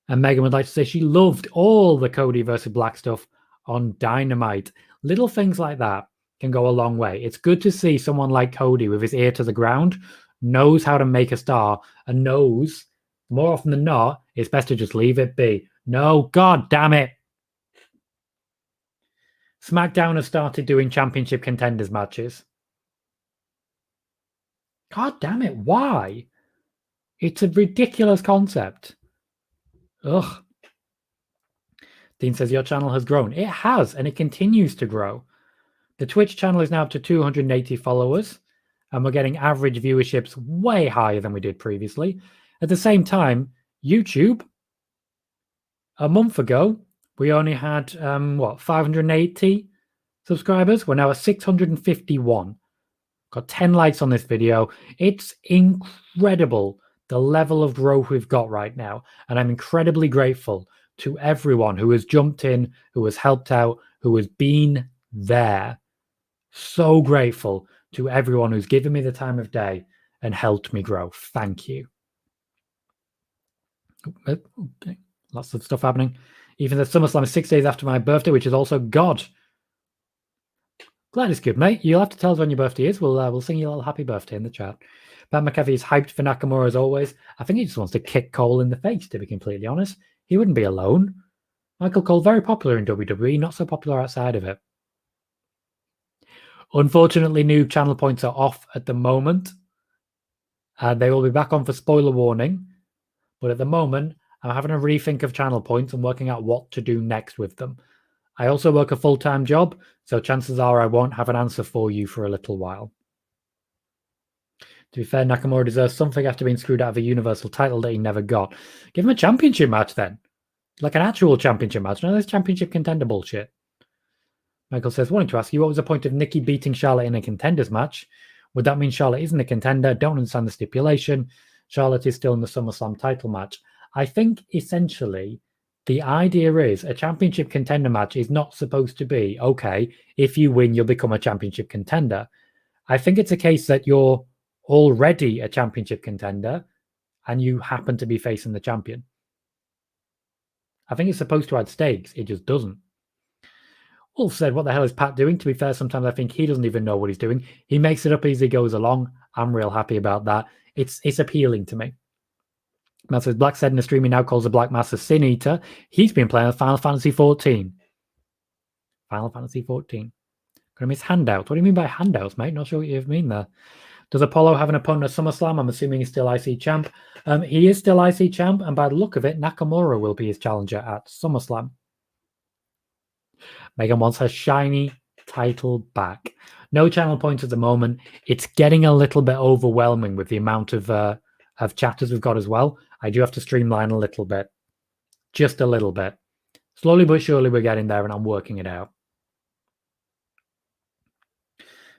And Megan would like to say she loved all the Cody versus Black stuff on Dynamite. Little things like that can go a long way. It's good to see someone like Cody with his ear to the ground, knows how to make a star, and knows, more often than not, it's best to just leave it be. No, God damn it. SmackDown has started doing championship contenders matches. God damn it, why? It's a ridiculous concept. Ugh. Dean says, your channel has grown. It has, and it continues to grow. The Twitch channel is now up to 280 followers, and we're getting average viewerships way higher than we did previously. At the same time, YouTube, a month ago, we only had, 580 subscribers? We're now at 651. Got 10 likes on this video. It's incredible the level of growth we've got right now. And I'm incredibly grateful to everyone who has jumped in, who has helped out, who has been there. So grateful to everyone who's given me the time of day and helped me grow. Thank you. Okay. Lots of stuff happening. Even the SummerSlam is 6 days after my birthday, which is also God. Glad it's good, mate. You'll have to tell us when your birthday is. We'll sing you a little happy birthday in the chat. Pat McAfee is hyped for Nakamura as always. I think he just wants to kick Cole in the face, to be completely honest. He wouldn't be alone. Michael Cole, very popular in WWE, not so popular outside of it. Unfortunately, new channel points are off at the moment. They will be back on for spoiler warning. But at the moment, I'm having a rethink of channel points and working out what to do next with them. I also work a full-time job, so chances are I won't have an answer for you for a little while. To be fair, Nakamura deserves something after being screwed out of a Universal title that he never got. Give him a championship match then. Like an actual championship match. None of this championship contender bullshit. Michael says, wanting to ask you, what was the point of Nikki beating Charlotte in a contenders match? Would that mean Charlotte isn't a contender? Don't understand the stipulation. Charlotte is still in the SummerSlam title match. I think essentially the idea is a championship contender match is not supposed to be, okay, if you win, you'll become a championship contender. I think it's a case that you're already a championship contender and you happen to be facing the champion. I think it's supposed to add stakes. It just doesn't. Wolf said, what the hell is Pat doing? To be fair, sometimes I think he doesn't even know what he's doing. He makes it up as he goes along. I'm real happy about that. It's appealing to me. Matt says, Black said in the stream he now calls the Black Master Sin Eater. He's been playing Final Fantasy 14. Final Fantasy 14. Gonna miss handouts. What do you mean by handouts, mate? Not sure what you mean there. Does Apollo have an opponent at SummerSlam? I'm assuming he's still IC champ. He is still IC champ, and by the look of it, Nakamura will be his challenger at SummerSlam. Megan wants her shiny title back. No channel points at the moment. It's getting a little bit overwhelming with the amount of chatters we've got as well. I do have to streamline a little bit. Just a little bit. Slowly but surely we're getting there and I'm working it out.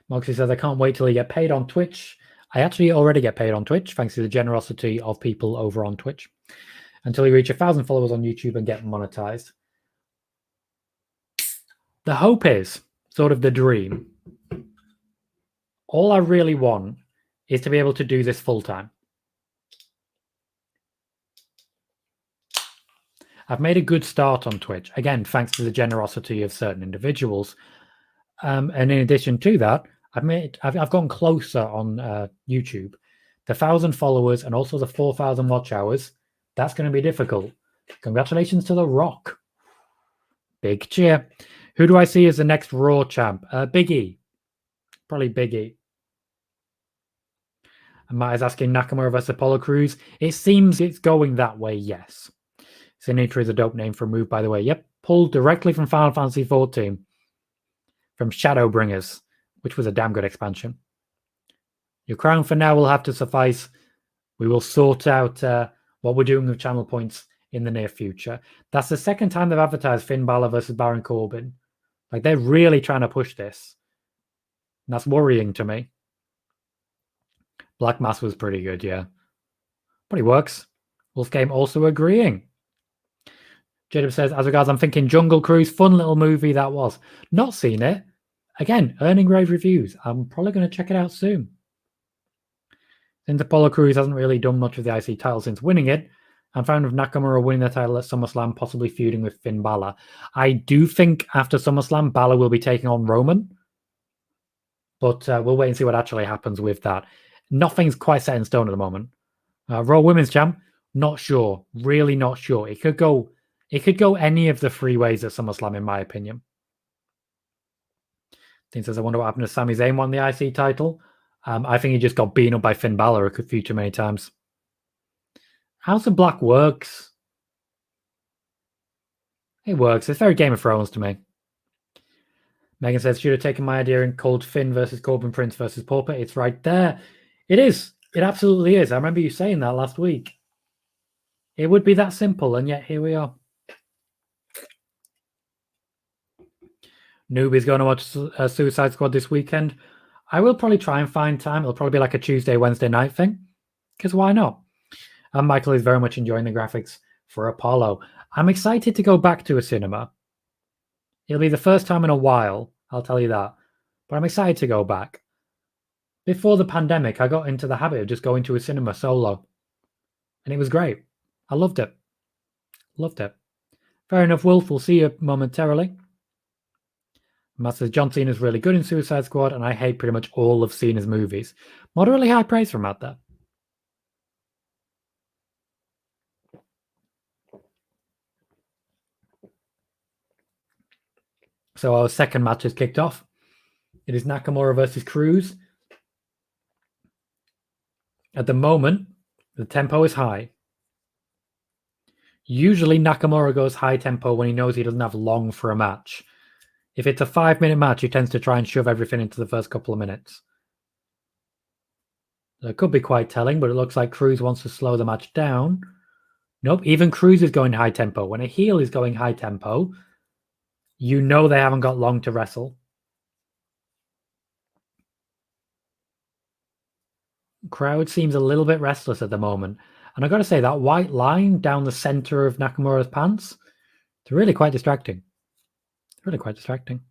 Moxie says, I can't wait till you get paid on Twitch. I actually already get paid on Twitch, thanks to the generosity of people over on Twitch, until we reach 1,000 followers on YouTube and get monetized. The hope is, sort of the dream, all I really want is to be able to do this full time. I've made a good start on Twitch, again, thanks to the generosity of certain individuals. And in addition to that, I've gone closer on YouTube. The 1,000 followers and also the 4,000 watch hours, that's going to be difficult. Congratulations to The Rock. Big cheer. Who do I see as the next Raw champ? Big E. Probably Big E. And Matt is asking Nakamura versus Apollo Crews. It seems it's going that way, yes. Sinatra is a dope name for a move, by the way. Yep, pulled directly from Final Fantasy XIV. From Shadowbringers, which was a damn good expansion. Your crown for now will have to suffice. We will sort out what we're doing with channel points in the near future. That's the second time they've advertised Finn Balor versus Baron Corbin. Like, they're really trying to push this. And that's worrying to me. Black Mass was pretty good, yeah. But it works. Wolfgame also agreeing. Jacob says, as regards, I'm thinking Jungle Cruise, fun little movie that was. Not seen it. Again, earning rave reviews. I'm probably going to check it out soon. Since Apollo Crews hasn't really done much of the IC title since winning it, I'm fine with Nakamura winning the title at SummerSlam, possibly feuding with Finn Balor. I do think after SummerSlam, Balor will be taking on Roman. But we'll wait and see what actually happens with that. Nothing's quite set in stone at the moment. Raw Women's Champ, not sure. Really not sure. It could go any of the three ways at SummerSlam, in my opinion. Dean says, I wonder what happened to Sami Zayn won the IC title. I think he just got beaten up by Finn Balor a few too many times. House of Black works. It works. It's very Game of Thrones to me. Megan says, should have taken my idea and called Finn versus Corbin, Prince versus Pauper. It's right there. It is. It absolutely is. I remember you saying that last week. It would be that simple, and yet here we are. Noob is going to watch Suicide Squad this weekend. I will probably try and find time. It'll probably be like a Tuesday, Wednesday night thing. Because why not? And Michael is very much enjoying the graphics for Apollo. I'm excited to go back to a cinema. It'll be the first time in a while, I'll tell you that. But I'm excited to go back. Before the pandemic, I got into the habit of just going to a cinema solo. And it was great. I loved it. Loved it. Fair enough, Wolf. We'll see you momentarily. Matt says, John Cena's really good in Suicide Squad, and I hate pretty much all of Cena's movies. Moderately high praise from Matt there. So our second match has kicked off. It is Nakamura versus Crews. At the moment, the tempo is high. Usually Nakamura goes high tempo when he knows he doesn't have long for a match. If it's a 5-minute match, he tends to try and shove everything into the first couple of minutes. That could be quite telling, but it looks like Crews wants to slow the match down. Nope, even Crews is going high tempo. When a heel is going high tempo, you know they haven't got long to wrestle. Crowd seems a little bit restless at the moment. And I've got to say, that white line down the center of Nakamura's pants, it's really quite distracting. Really quite distracting.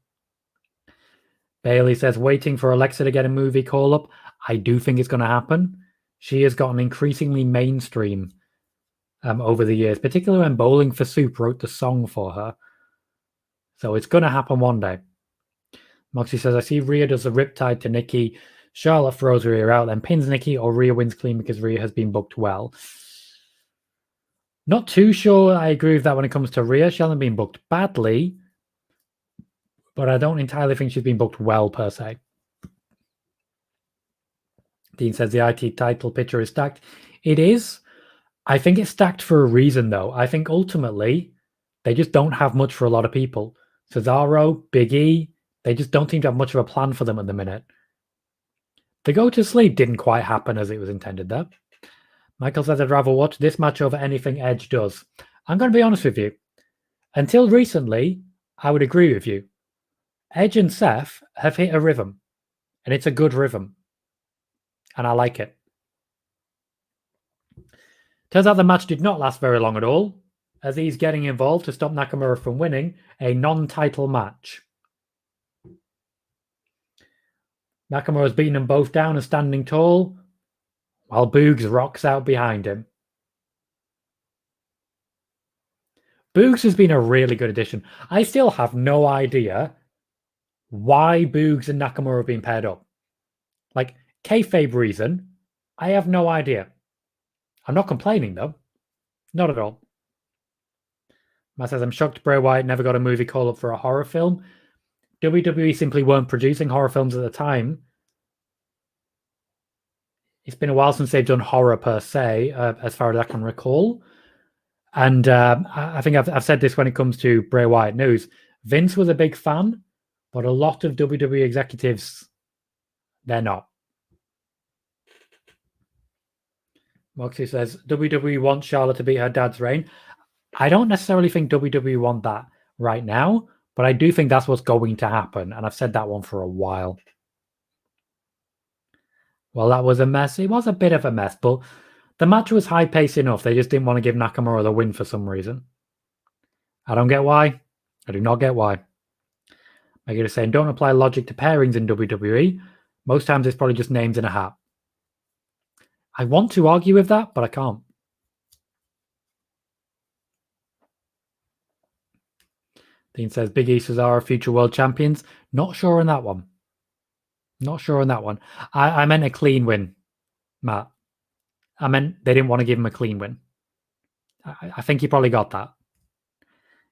Bailey says, waiting for Alexa to get a movie call-up. I do think it's going to happen. She has gotten increasingly mainstream over the years, particularly when Bowling for Soup wrote the song for her. So it's going to happen one day. Moxie says, I see Rhea does a riptide to Nikki. Charlotte throws Rhea out, then pins Nikki, or Rhea wins clean because Rhea has been booked well. Not too sure I agree with that when it comes to Rhea. She hasn't been booked badly, but I don't entirely think she's been booked well, per se. Dean says the IT title picture is stacked. It is. I think it's stacked for a reason, though. I think ultimately, they just don't have much for a lot of people. Cesaro, Big E, they just don't seem to have much of a plan for them at the minute. The go to sleep didn't quite happen as it was intended there. Michael says, I'd rather watch this match over anything Edge does. I'm going to be honest with you. Until recently, I would agree with you. Edge and Seth have hit a rhythm, and it's a good rhythm. and I like it. Turns out the match did not last very long at all, as he's getting involved to stop Nakamura from winning a non-title match. Nakamura's beating them both down and standing tall, while Boogs rocks out behind him. Boogs has been a really good addition. I still have no idea why Boogs and Nakamura have been paired up. Like, kayfabe reason, I have no idea. I'm not complaining, though. Not at all. Matt says, I'm shocked Bray Wyatt never got a movie call-up for a horror film. WWE simply weren't producing horror films at the time. It's been a while since they've done horror per se, as far as I can recall. And I think I've said this when it comes to Bray Wyatt news. Vince was a big fan, but a lot of WWE executives, they're not. Moxie says, WWE wants Charlotte to beat her dad's reign. I don't necessarily think WWE want that right now, but I do think that's what's going to happen. And I've said that one for a while. Well, that was a mess. It was a bit of a mess, but the match was high-paced enough. They just didn't want to give Nakamura the win for some reason. I don't get why. I do not get why. Megan is saying, don't apply logic to pairings in WWE. Most times it's probably just names in a hat. I want to argue with that, but I can't. Dean says, Big E, Cesaro, future world champions. Not sure on that one. Not sure on that one. I meant a clean win, Matt. I meant they didn't want to give him a clean win. I think he probably got that.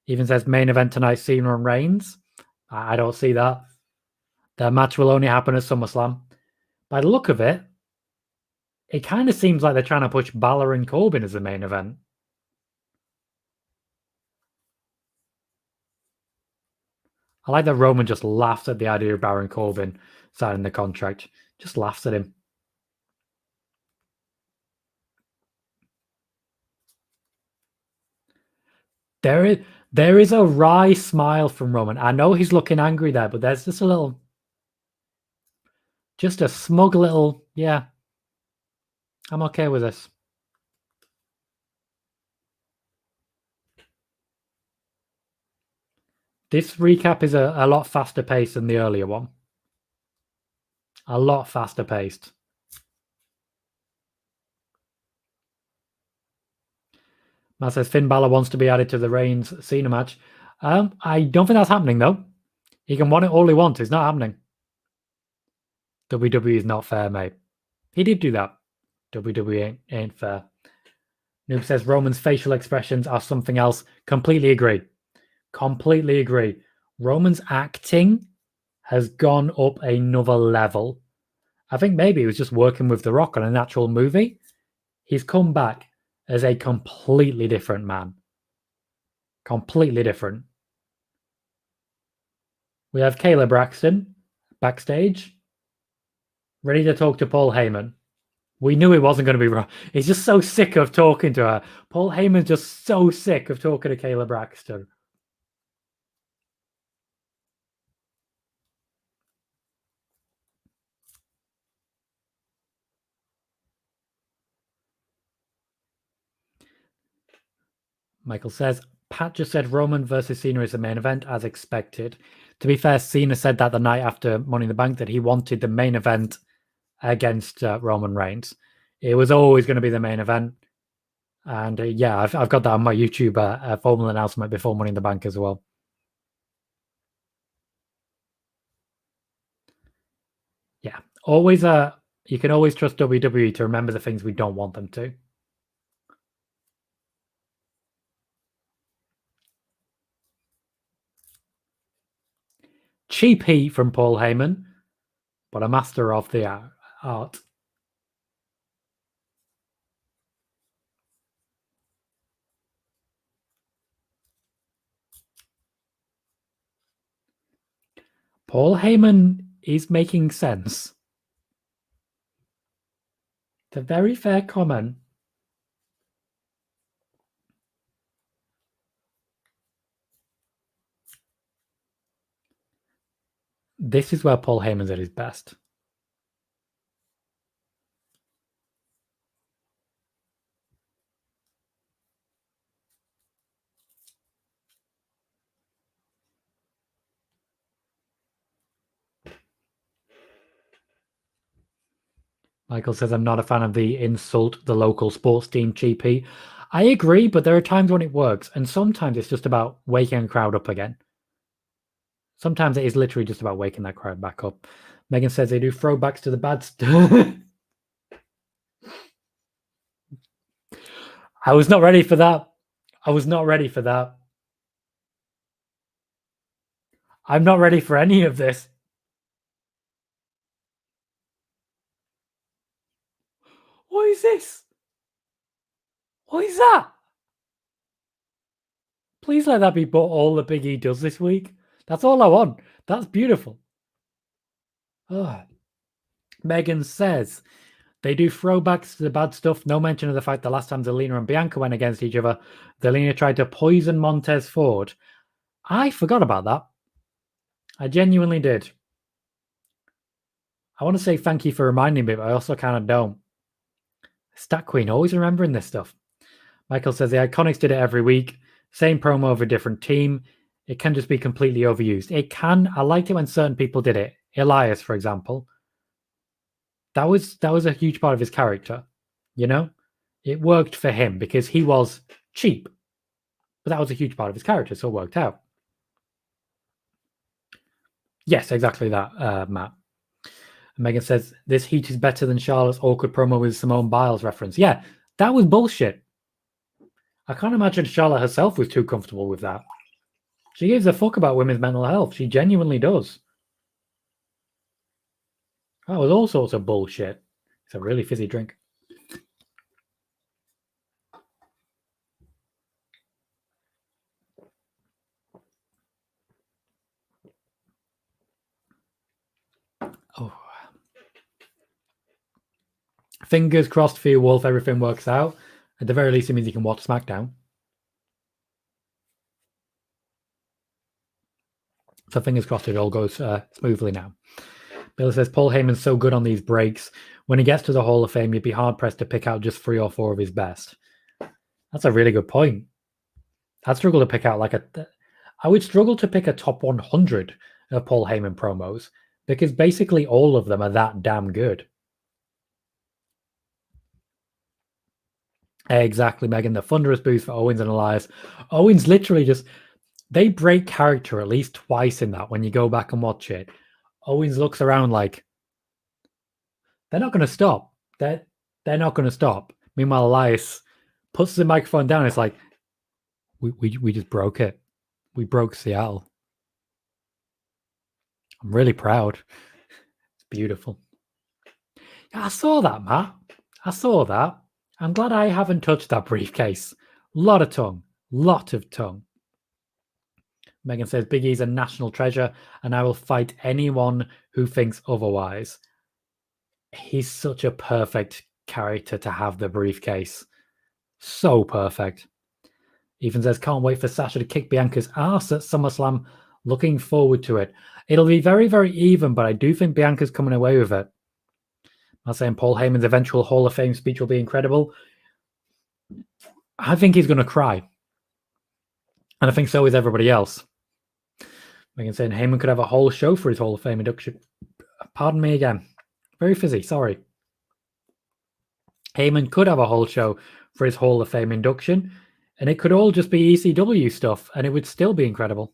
Even says main event tonight, Cena and Reigns. I don't see that. The match will only happen at SummerSlam. By the look of it, it kind of seems like they're trying to push Balor and Corbin as the main event. I like that Roman just laughs at the idea of Baron Corbin signing the contract. Just laughs at him. There is a wry smile from Roman. I know he's looking angry there, but there's just a little, just a smug little, yeah, I'm okay with this. This recap is a lot faster paced than the earlier one. A lot faster paced. Matt says Finn Balor wants to be added to the Reigns Cena match. I don't think that's happening, though. He can want it all he wants. It's not happening. WWE is not fair, mate. He did do that. WWE ain't fair. Noob says Roman's facial expressions are something else. Completely agree. Completely agree. Roman's acting has gone up another level. I think maybe he was just working with The Rock on an actual movie. He's come back as a completely different man. Completely different. We have Kayla Braxton backstage, ready to talk to Paul Heyman. We knew it wasn't going to be wrong. He's just so sick of talking to her. Paul Heyman's just so sick of talking to Kayla Braxton. Michael says, Pat just said Roman versus Cena is the main event, as expected. To be fair, Cena said that the night after Money in the Bank that he wanted the main event against Roman Reigns. It was always going to be the main event. And yeah, I've got that on my YouTube formal announcement before Money in the Bank as well. Yeah, always. You can always trust WWE to remember the things we don't want them to. Cheap heat from Paul Heyman, but a master of the art. Paul Heyman is making sense. It's a very fair comment. This is where Paul Heyman's at his best. Michael says, I'm not a fan of the insult the local sports team cheapy. I agree, but there are times when it works, and sometimes it's just about waking a crowd up again. Sometimes it is literally just about waking that crowd back up. Megan says they do throwbacks to the bad stuff. I was not ready for that. I was not ready for that. I'm not ready for any of this. What is this? What is that? Please let that be all the Big E does this week. That's all I want. That's beautiful. Oh. Megan says they do throwbacks to the bad stuff. No mention of the fact the last time Zelina and Bianca went against each other, Zelina tried to poison Montez Ford. I forgot about that. I genuinely did. I want to say thank you for reminding me, but I also kind of don't. Stat Queen, always remembering this stuff. Michael says the Iconics did it every week. Same promo of a different team. It can just be completely overused. It can. I liked it when certain people did it. Elias, for example. That was a huge part of his character. You know? It worked for him because he was cheap. But that was a huge part of his character, so it worked out. Yes, exactly that, Matt. Megan says, this heat is better than Charlotte's awkward promo with Simone Biles reference. Yeah, that was bullshit. I can't imagine Charlotte herself was too comfortable with that. She gives a fuck about women's mental health. She genuinely does. That was all sorts of bullshit. It's a really fizzy drink. Oh. Fingers crossed for you, Wolf. Everything works out. At the very least, it means you can watch SmackDown. So fingers crossed it all goes smoothly now. Bill says Paul Heyman's so good on these breaks. When he gets to the Hall of Fame, you'd be hard pressed to pick out just 3 or 4 of his best. That's a really good point. I'd struggle to pick out I would struggle to pick a top 100 of Paul Heyman promos because basically all of them are that damn good. Exactly, Megan. The thunderous boost for Owens and Elias. Owens literally they break character at least twice in that when you go back and watch it. Owens looks around like they're not going to stop. They're not going to stop. Meanwhile, Elias puts the microphone down. It's like we just broke it. We broke Seattle. I'm really proud. It's beautiful. Yeah, I saw that, Matt. I saw that. I'm glad I haven't touched that briefcase. Lot of tongue. Lot of tongue. Megan says Big E's a national treasure, and I will fight anyone who thinks otherwise. He's such a perfect character to have the briefcase. So perfect. Ethan says, can't wait for Sasha to kick Bianca's ass at SummerSlam. Looking forward to it. It'll be very, very even, but I do think Bianca's coming away with it. I'm saying Paul Heyman's eventual Hall of Fame speech will be incredible. I think he's going to cry. And I think so is everybody else. Megan saying Heyman could have a whole show for his Hall of Fame induction. Pardon me again. Very fizzy, sorry. Heyman could have a whole show for his Hall of Fame induction, and it could all just be ECW stuff, and it would still be incredible.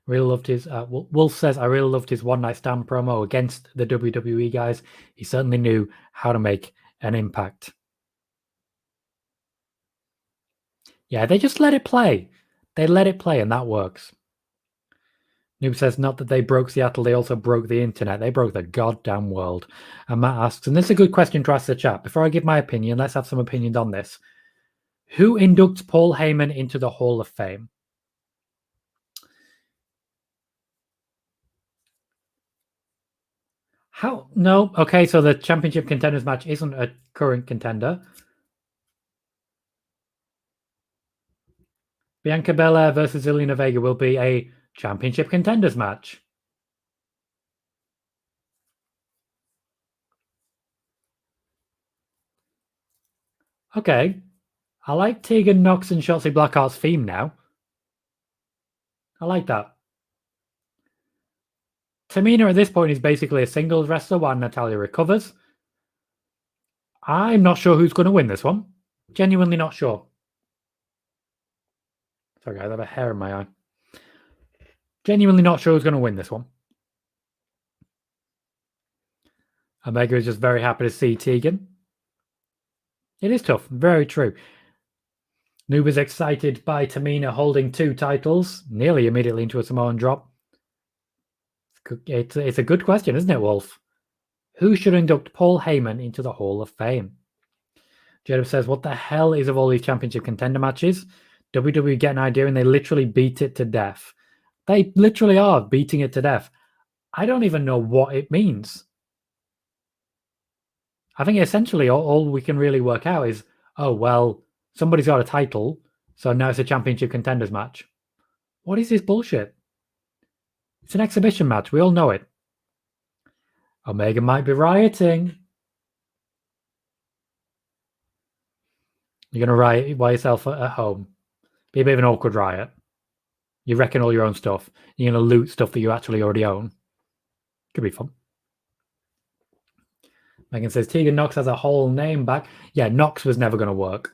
Really loved his. Wolf says, I really loved his one night stand promo against the WWE guys. He certainly knew how to make an impact. Yeah, they just let it play. They let it play, and that works. Noob says, not that they broke Seattle, they also broke the internet. They broke the goddamn world. And Matt asks, and this is a good question to ask the chat. Before I give my opinion, let's have some opinions on this. Who inducts Paul Heyman into the Hall of Fame? How? No. Okay, so the championship contenders match isn't a current contender. Bianca Belair versus Zelina Vega will be a championship contenders match. Okay. I like Tegan Knox and Shotzi Blackheart's theme now. I like that. Tamina at this point is basically a singles wrestler while Natalya recovers. I'm not sure who's going to win this one. Genuinely not sure. Sorry, guys, I have a hair in my eye. Genuinely not sure who's going to win this one. Omega is just very happy to see Tegan. It is tough. Very true. Noob is excited by Tamina holding 2 titles, nearly immediately into a Samoan drop. It's a good question, isn't it, Wolf? Who should induct Paul Heyman into the Hall of Fame? Jacob says, what the hell is of all these championship contender matches? WWE get an idea and they literally beat it to death. They literally are beating it to death. I don't even know what it means. I think essentially all we can really work out is, oh, well, somebody's got a title, so now it's a championship contenders match. What is this bullshit? It's an exhibition match. We all know it. Omega might be rioting. You're going to riot by yourself at home. Be a bit of an awkward riot. You reckon all your own stuff. You're going to loot stuff that you actually already own. Could be fun. Megan says, Tegan Nox has a whole name back. Yeah, Nox was never going to work.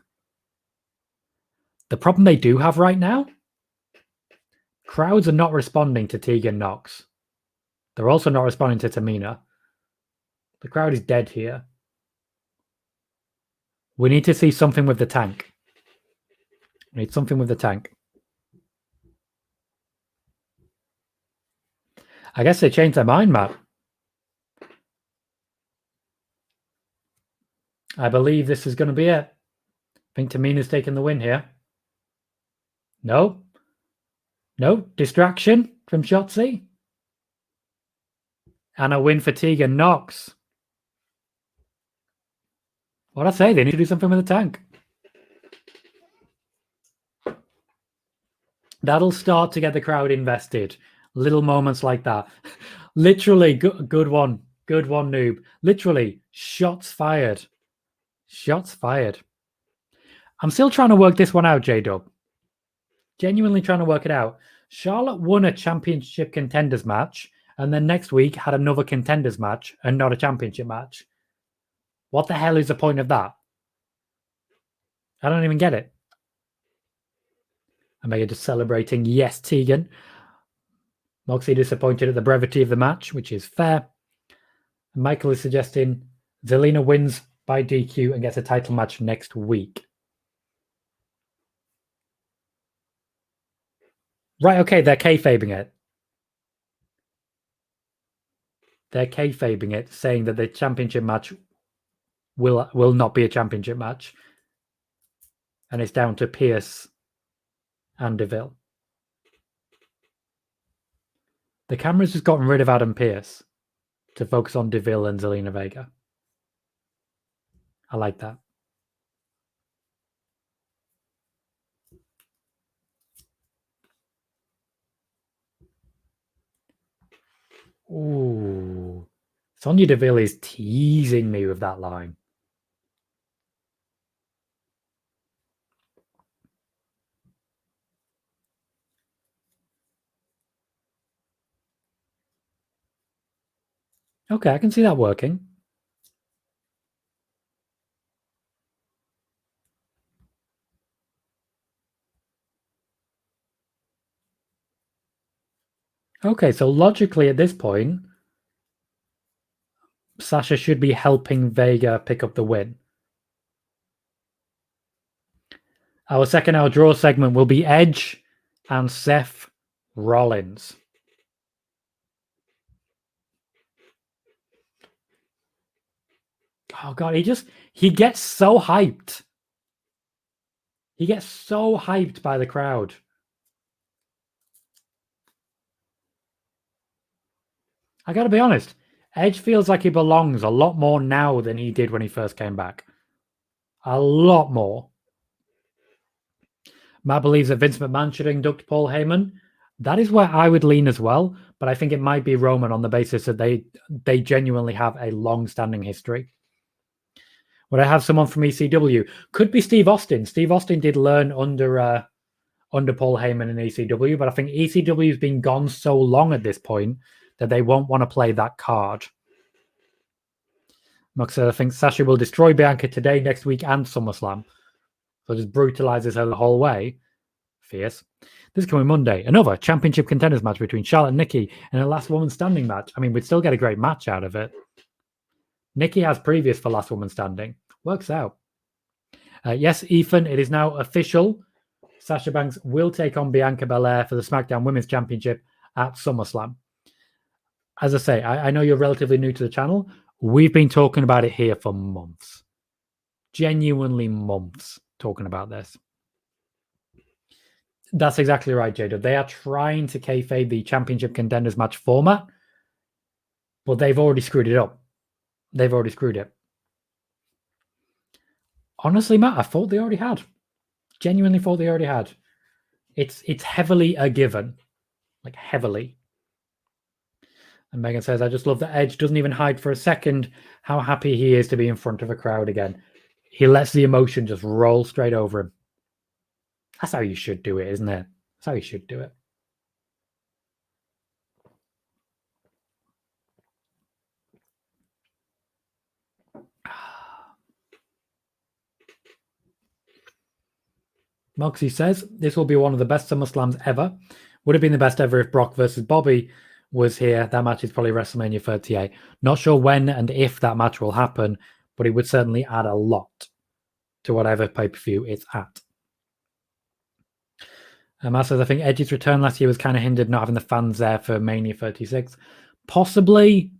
The problem they do have right now, crowds are not responding to Tegan Nox. They're also not responding to Tamina. The crowd is dead here. We need to see something with the tank. We need something with the tank. I guess they changed their mind, Matt. I believe this is going to be it. I think Tamina's taking the win here. No. No. Distraction from Shotzi. And a win for Tegan Nox. What I say, they need to do something with the tank. That'll start to get the crowd invested. Little moments like that. Literally, good one. Good one, Noob. Literally, shots fired. Shots fired. I'm still trying to work this one out, J-Dub. Genuinely trying to work it out. Charlotte won a championship contenders match, and then next week had another contenders match and not a championship match. What the hell is the point of that? I don't even get it. Omega just celebrating. Yes, Tegan. Moxie disappointed at the brevity of the match, which is fair. And Michael is suggesting Zelina wins by DQ and gets a title match next week. Right, okay, they're kayfabing it. They're kayfabing it, saying that the championship match will not be a championship match. And it's down to Pierce and Deville. The cameras has gotten rid of Adam Pearce to focus on Deville and Zelina Vega. I like that. Ooh. Sonya Deville is teasing me with that line. Okay, I can see that working. Okay, so logically at this point, Sasha should be helping Vega pick up the win. Our second hour draw segment will be Edge and Seth Rollins. Oh God, he gets so hyped. He gets so hyped by the crowd. I gotta be honest, Edge feels like he belongs a lot more now than he did when he first came back. A lot more. Matt believes that Vince McMahon should induct Paul Heyman. That is where I would lean as well, but I think it might be Roman on the basis that they genuinely have a long-standing history. Would I have someone from ECW? Could be Steve Austin. Steve Austin did learn under Paul Heyman in ECW, but I think ECW's been gone so long at this point that they won't want to play that card. Mox said, I think Sasha will destroy Bianca today, next week, and SummerSlam. So just brutalizes her the whole way. Fierce. This coming Monday, another championship contenders match between Charlotte and Nikki in a last woman standing match. I mean, we'd still get a great match out of it. Nikki has previous for last woman standing. Works out. Yes, Ethan, it is now official. Sasha Banks will take on Bianca Belair for the SmackDown Women's Championship at SummerSlam. As I say, I know you're relatively new to the channel. We've been talking about it here for months. Genuinely months talking about this. That's exactly right, Jada. They are trying to kayfabe the championship contenders match format, but they've already screwed it up. They've already screwed it. Honestly, Matt, I thought they already had. Genuinely thought they already had. It's heavily a given. Like, heavily. And Megan says, I just love that Edge doesn't even hide for a second how happy he is to be in front of a crowd again. He lets the emotion just roll straight over him. That's how you should do it, isn't it? That's how you should do it. Moxie says, this will be one of the best SummerSlams ever. Would have been the best ever if Brock versus Bobby was here. That match is probably WrestleMania 38. Not sure when and if that match will happen, but it would certainly add a lot to whatever pay-per-view it's at. Matt says, I think Edge's return last year was kind of hindered not having the fans there for Mania 36. Possibly.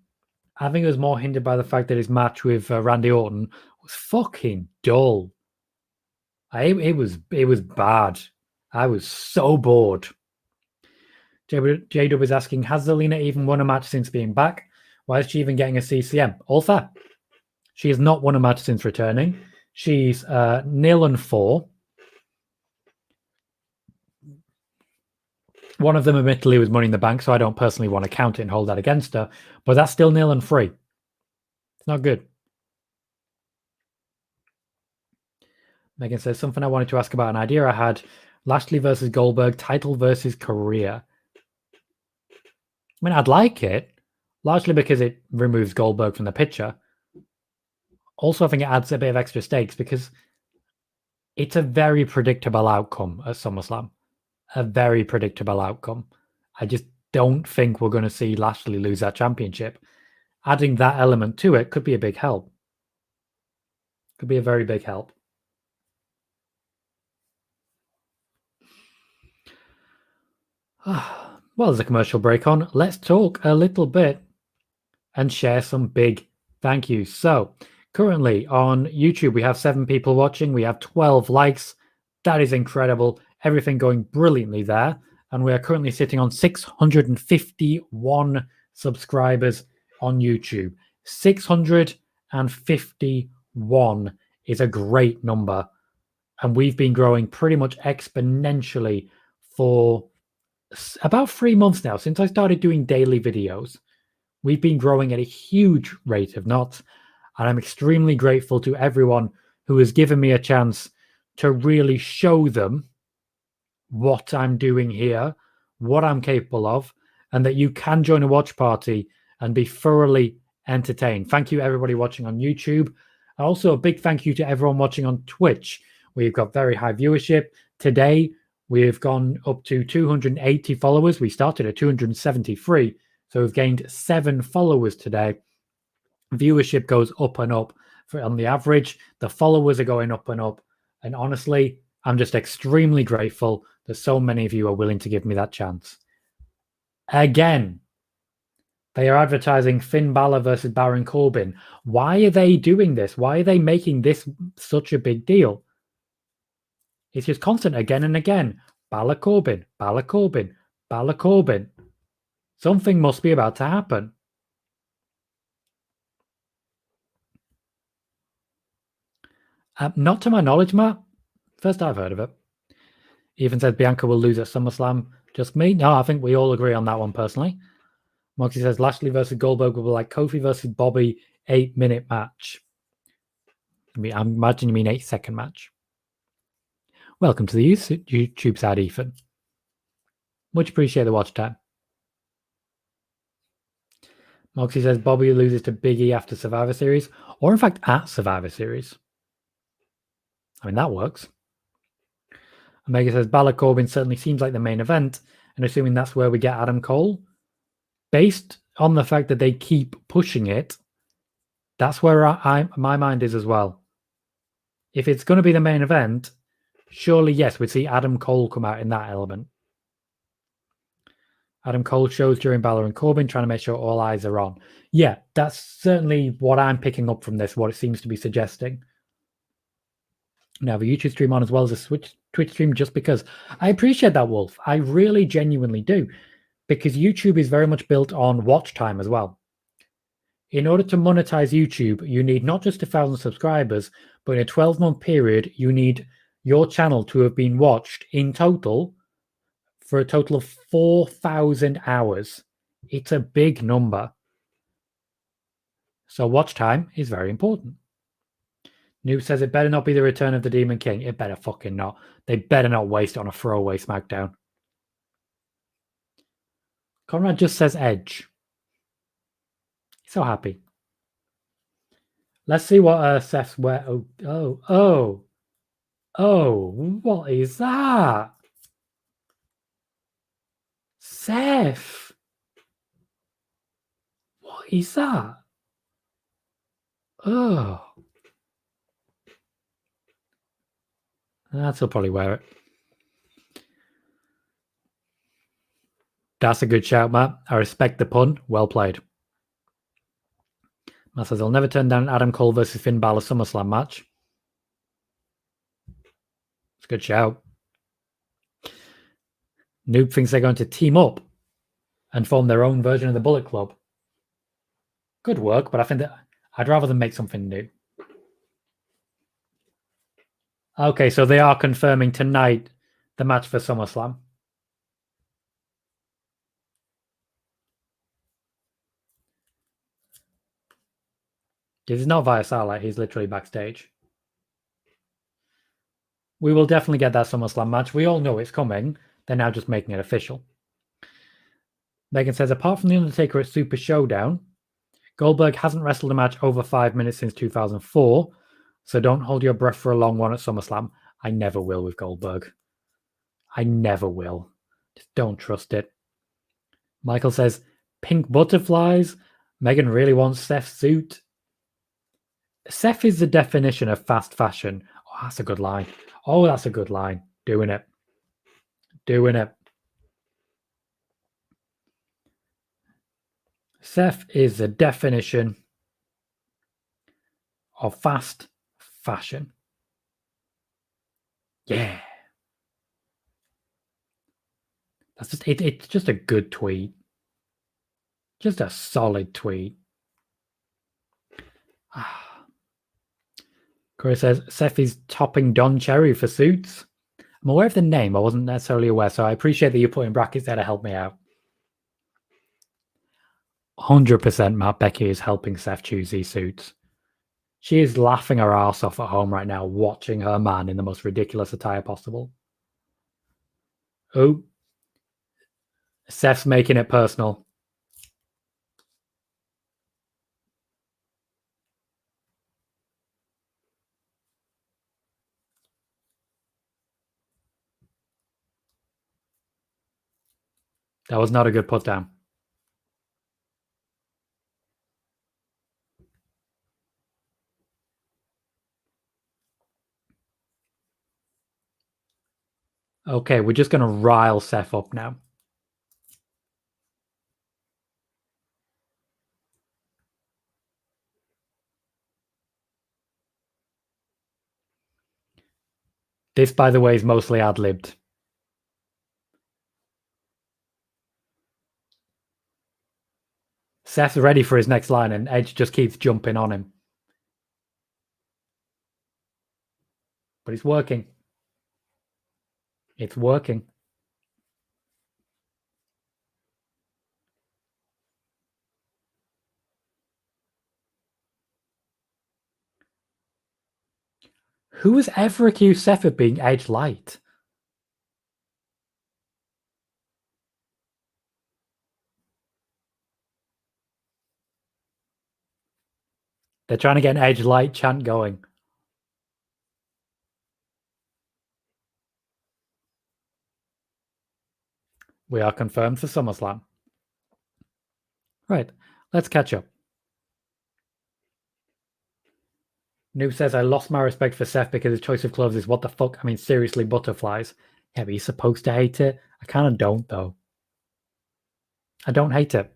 I think it was more hindered by the fact that his match with Randy Orton was fucking dull. It was bad. I was so bored. J-Dub is asking, has Zelina even won a match since being back? Why is she even getting a CCM? All fair. She has not won a match since returning. She's 0-4. One of them, admittedly, was Money in the Bank, so I don't personally want to count it and hold that against her. But that's still 0-3. It's not good. Megan says, something I wanted to ask about an idea I had. Lashley versus Goldberg, title versus career. I mean, I'd like it, largely because it removes Goldberg from the picture. Also, I think it adds a bit of extra stakes because it's a very predictable outcome at SummerSlam. A very predictable outcome. I just don't think we're going to see Lashley lose that championship. Adding that element to it could be a big help. Could be a very big help. Well, there's a commercial break on. Let's talk a little bit and share some big thank yous. So, currently on YouTube, we have 7 people watching. We have 12 likes. That is incredible. Everything going brilliantly there. And we are currently sitting on 651 subscribers on YouTube. 651 is a great number. And we've been growing pretty much exponentially for about 3 months now. Since I started doing daily videos, we've been growing at a huge rate of knots. And I'm extremely grateful to everyone who has given me a chance to really show them what I'm doing here, what I'm capable of, and that you can join a watch party and be thoroughly entertained. Thank you, everybody watching on YouTube. Also, a big thank you to everyone watching on Twitch. We've got very high viewership. Today, we've gone up to 280 followers. We started at 273, so we've gained 7 followers today. Viewership goes up and up on the average. The followers are going up and up. And honestly, I'm just extremely grateful that so many of you are willing to give me that chance. Again, they are advertising Finn Balor versus Baron Corbin. Why are they doing this? Why are they making this such a big deal? It's just constant again and again. Balor Corbin, Balor Corbin, Balor Corbin. Something must be about to happen. Not to my knowledge, Matt. First I've heard of it. Even said Bianca will lose at SummerSlam. Just me? No, I think we all agree on that one personally. Moxie says Lashley versus Goldberg will be like Kofi versus Bobby 8-minute match. I imagine you mean 8-second match. Welcome to the YouTube side, Ethan. Much appreciate the watch time. Moxie says Bobby loses to Big E after Survivor Series, or in fact at Survivor Series. I mean, that works. Omega says Balor Corbin certainly seems like the main event, and assuming that's where we get Adam Cole, based on the fact that they keep pushing it, that's where my mind is as well. If it's going to be the main event, surely, yes, we'd see Adam Cole come out in that element. Adam Cole shows during Balor and Corbin, trying to make sure all eyes are on. Yeah, that's certainly what I'm picking up from this, what it seems to be suggesting. Now, the YouTube stream on as well as a Twitch stream, just because I appreciate that, Wolf. I really genuinely do, because YouTube is very much built on watch time as well. In order to monetize YouTube, you need not just 1,000 subscribers, but in a 12-month period, you need your channel to have been watched in total for a total of 4,000 hours. It's a big number. So watch time is very important. Noob says it better not be the return of the Demon King. It better fucking not. They better not waste it on a throwaway Smackdown. Conrad just says Edge. He's so happy. Let's see what Seth's wear. Oh, what is that? Seth. What is that? Oh. That's will probably wear it. That's a good shout, Matt. I respect the pun. Well played. Matt says, I'll never turn down Adam Cole versus Finn Balor SummerSlam match. It's a good shout. Noob thinks they're going to team up and form their own version of the Bullet Club. Good work, but I think that I'd rather them make something new. Okay, so they are confirming tonight the match for SummerSlam. This is not via satellite, he's literally backstage. We will definitely get that SummerSlam match. We all know it's coming. They're now just making it official. Megan says, apart from The Undertaker at Super Showdown, Goldberg hasn't wrestled a match over 5 minutes since 2004, so don't hold your breath for a long one at SummerSlam. I never will with Goldberg. I never will. Just don't trust it. Michael says, pink butterflies. Megan really wants Seth's suit. Seth is the definition of fast fashion. Oh, that's a good line. Oh, that's a good line. Doing it. Doing it. Seth is the definition of fast fashion. Yeah. That's just it's just a good tweet. Just a solid tweet. Corey says Seth is topping Don Cherry for suits. I'm aware of the name. I wasn't necessarily aware, so I appreciate that you put in brackets there to help me out. 100% Matt, Becky is helping Seth choose these suits. She is laughing her ass off at home right now, watching her man in the most ridiculous attire possible. Oh, Seth's making it personal. That was not a good put down. Okay, we're just going to rile Seth up now. This, by the way, is mostly ad-libbed. Seth's ready for his next line, and Edge just keeps jumping on him. But it's working. It's working. Who has ever accused Seth of being Edge light? They're trying to get an Edge light chant going. We are confirmed for SummerSlam. Right, let's catch up. Noob says, I lost my respect for Seth because his choice of clothes is what the fuck? I mean, seriously, butterflies. Yeah, but you're supposed to hate it. I kind of don't, though. I don't hate it.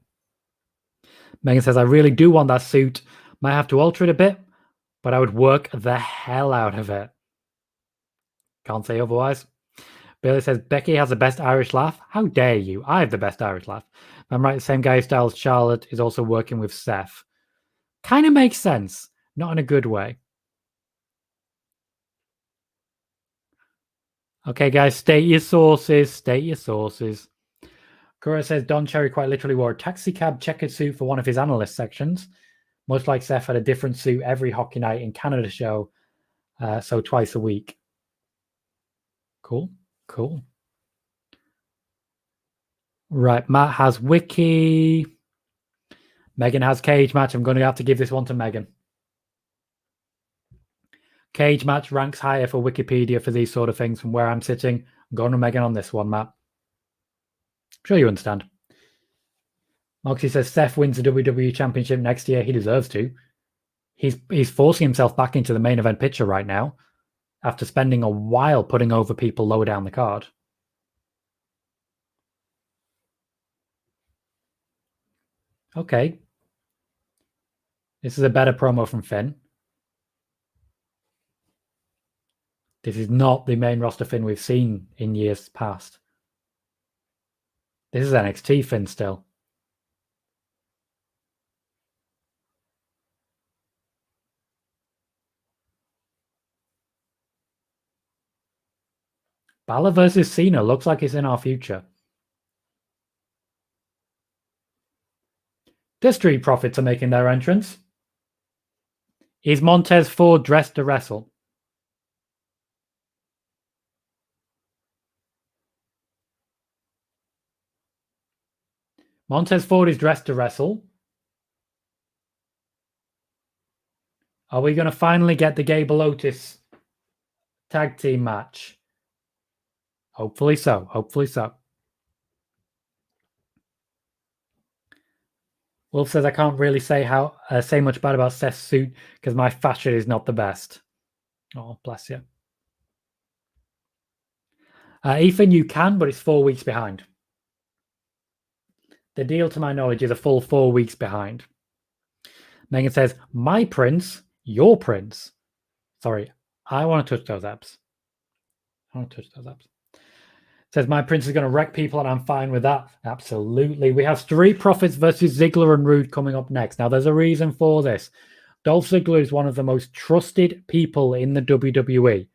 Megan says, I really do want that suit. Might have to alter it a bit, but I would work the hell out of it. Can't say otherwise. Billy says, Becky has the best Irish laugh. How dare you? I have the best Irish laugh. I'm right, the same guy who styles Charlotte is also working with Seth. Kind of makes sense. Not in a good way. Okay, guys, state your sources. State your sources. Kura says Don Cherry quite literally wore a taxi cab checkered suit for one of his analyst sections. Most like Seth had a different suit every Hockey Night in Canada show, so twice a week. Cool. Right, Matt has Wiki. Megan has Cage Match. I'm going to have to give this one to Megan. Cage Match ranks higher for Wikipedia for these sort of things from where I'm sitting. I'm going to Megan on this one, Matt. I'm sure you understand. Moxie says Seth wins the WWE Championship next year. He deserves to. He's forcing himself back into the main event picture right now after spending a while putting over people lower down the card. Okay. This is a better promo from Finn. This is not the main roster Finn we've seen in years past. This is NXT Finn still. Balor versus Cena looks like it's in our future. The Street Profits are making their entrance. Is Montez Ford dressed to wrestle? Montez Ford is dressed to wrestle. Are we going to finally get the Gable Otis tag team match? Hopefully so. Wolf says I can't really say much bad about Seth's suit because my fashion is not the best. Oh, bless you. Ethan, you can, but it's 4 weeks behind. The deal, to my knowledge, is a full 4 weeks behind. Megan says, my prince, your prince. Sorry, I want to touch those abs. Says, my prince is going to wreck people and I'm fine with that. Absolutely. We have Street Profits versus Ziggler and Rude coming up next. Now, there's a reason for this. Dolph Ziggler is one of the most trusted people in the WWE.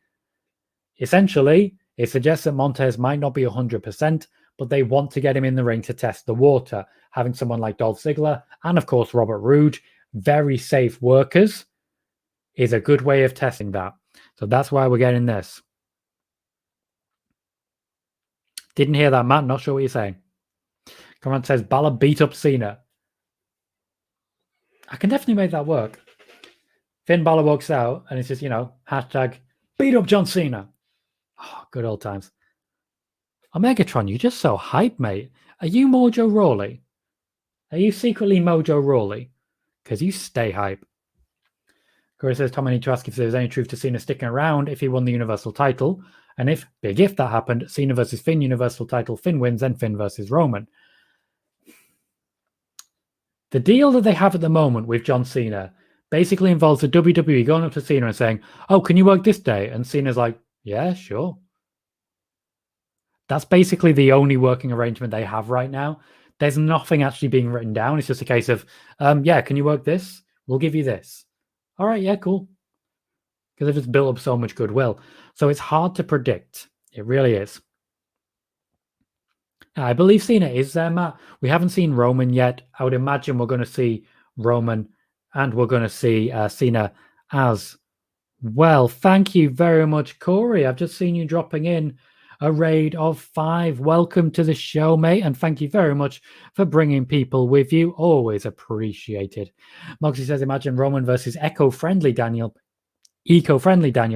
Essentially, it suggests that Montez might not be 100%, but they want to get him in the ring to test the water. Having someone like Dolph Ziggler and, of course, Robert Roode, very safe workers, is a good way of testing that. So that's why we're getting this. Didn't hear that, Matt. Not sure what you're saying. Conrad says Balor beat up Cena. I can definitely make that work. Finn Balor walks out and it's just, hashtag beat up John Cena. Oh, good old times. Omegatron, you're just so hype, mate. Are you Mojo Rawley? Are you secretly Mojo Rawley? Because you stay hype. Corey says, Tom, I need to ask if there's any truth to Cena sticking around if he won the Universal title. And if that happened, Cena versus Finn, Universal title, Finn wins, then Finn versus Roman. The deal that they have at the moment with John Cena basically involves the WWE going up to Cena and saying, oh, can you work this day? And Cena's like, yeah, sure. That's basically the only working arrangement they have right now. There's nothing actually being written down. It's just a case of, yeah, can you work this? We'll give you this. All right, yeah, cool. Because they've just built up so much goodwill. So it's hard to predict. It really is. I believe Cena is there, Matt. We haven't seen Roman yet. I would imagine we're going to see Roman and we're going to see Cena as well. Thank you very much, Corey. I've just seen you dropping in. a raid of 5. Welcome to the show, mate, and thank you very much for bringing people with you. Always appreciated. Moxie says, imagine Roman versus eco-friendly Daniel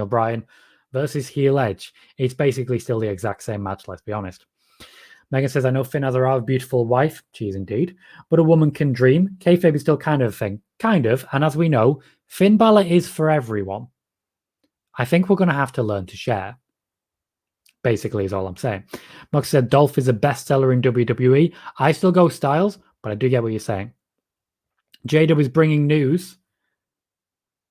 Bryan versus heel Edge. It's basically still the exact same match, let's be honest. Megan says, I know Finn has a rather beautiful wife. She is indeed. But a woman can dream. Kayfabe is still kind of a thing. Kind of. And as we know, Finn Balor is for everyone. I think we're going to have to learn to share. Basically is all I'm saying. Mox said, Dolph is a bestseller in WWE. I still go Styles, but I do get what you're saying. J-Dub is bringing news,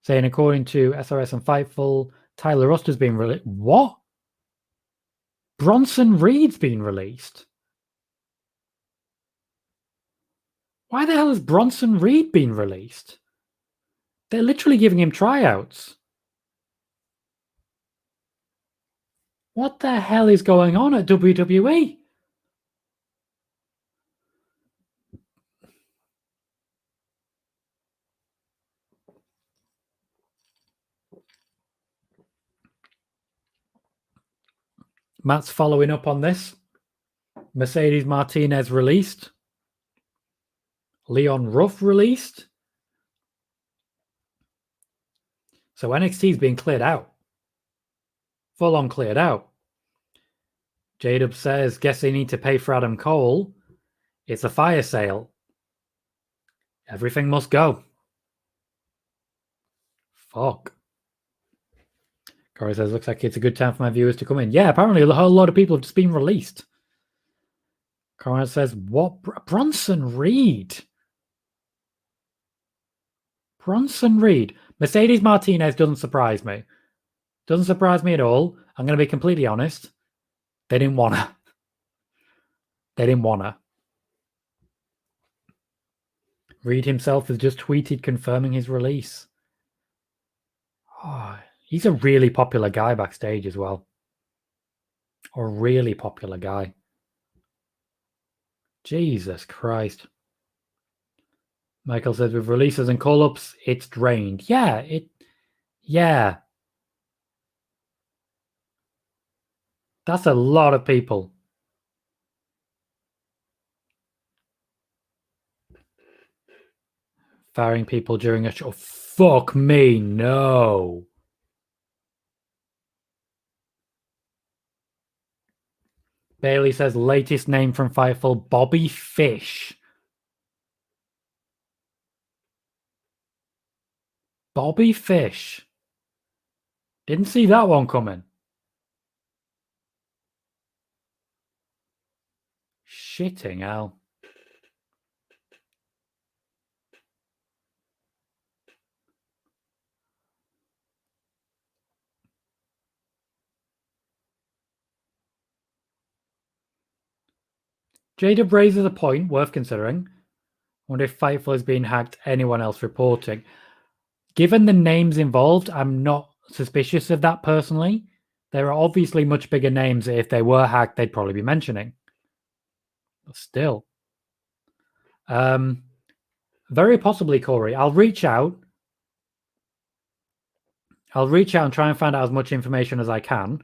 saying according to SRS and Fightful, Tyler Rust has been released. What? Bronson Reed's been released? Why the hell has Bronson Reed been released? They're literally giving him tryouts. What the hell is going on at WWE? Matt's following up on this. Mercedes Martinez released. Leon Ruff released. So NXT's being cleared out. Full on cleared out. J-Dub says, guess they need to pay for Adam Cole. It's a fire sale. Everything must go. Fuck. Corey says, looks like it's a good time for my viewers to come in. Yeah, apparently a whole lot of people have just been released. Corey says, what? Bronson Reed. Bronson Reed. Mercedes Martinez doesn't surprise me. Doesn't surprise me at all. I'm going to be completely honest. They didn't want her. They didn't want her. Reed himself has just tweeted confirming his release. Oh, he's a really popular guy backstage as well. A really popular guy. Jesus Christ. Michael says, with releases and call-ups, it's drained. Yeah. That's a lot of people. Firing people during a show. Fuck me, no. Bailey says, latest name from Fightful, Bobby Fish. Bobby Fish. Didn't see that one coming. Shitting hell. J-Dub raises a point worth considering. I wonder if Fightful is being hacked, anyone else reporting. Given the names involved, I'm not suspicious of that personally. There are obviously much bigger names that if they were hacked, they'd probably be mentioning. But still. Very possibly, Corey. I'll reach out. And try and find out as much information as I can.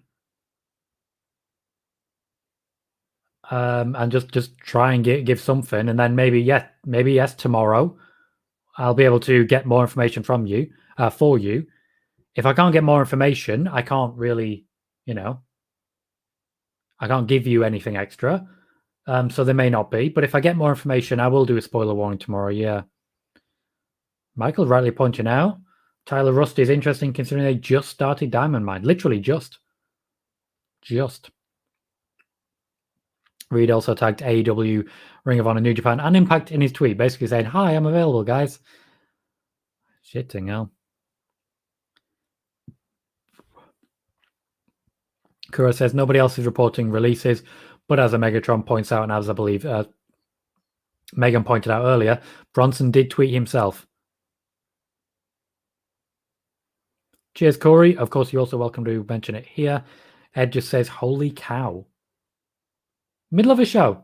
And just try and give something, and then maybe yes, tomorrow I'll be able to get more information from you for you. If I can't get more information, I can't really, I can't give you anything extra. So there may not be, but if I get more information, I will do a spoiler warning tomorrow. Yeah. Michael rightly pointing out, Tyler Rust is interesting considering they just started Diamond Mine. Literally just. Reed also tagged AEW, Ring of Honor, New Japan, and Impact in his tweet, basically saying, hi, I'm available, guys. Shitting hell. Kura says, nobody else is reporting releases, but as a Megatron points out, and as I believe Megan pointed out earlier, Bronson did tweet himself. Cheers, Corey. Of course, you're also welcome to mention it here. Ed just says, holy cow. Middle of a show.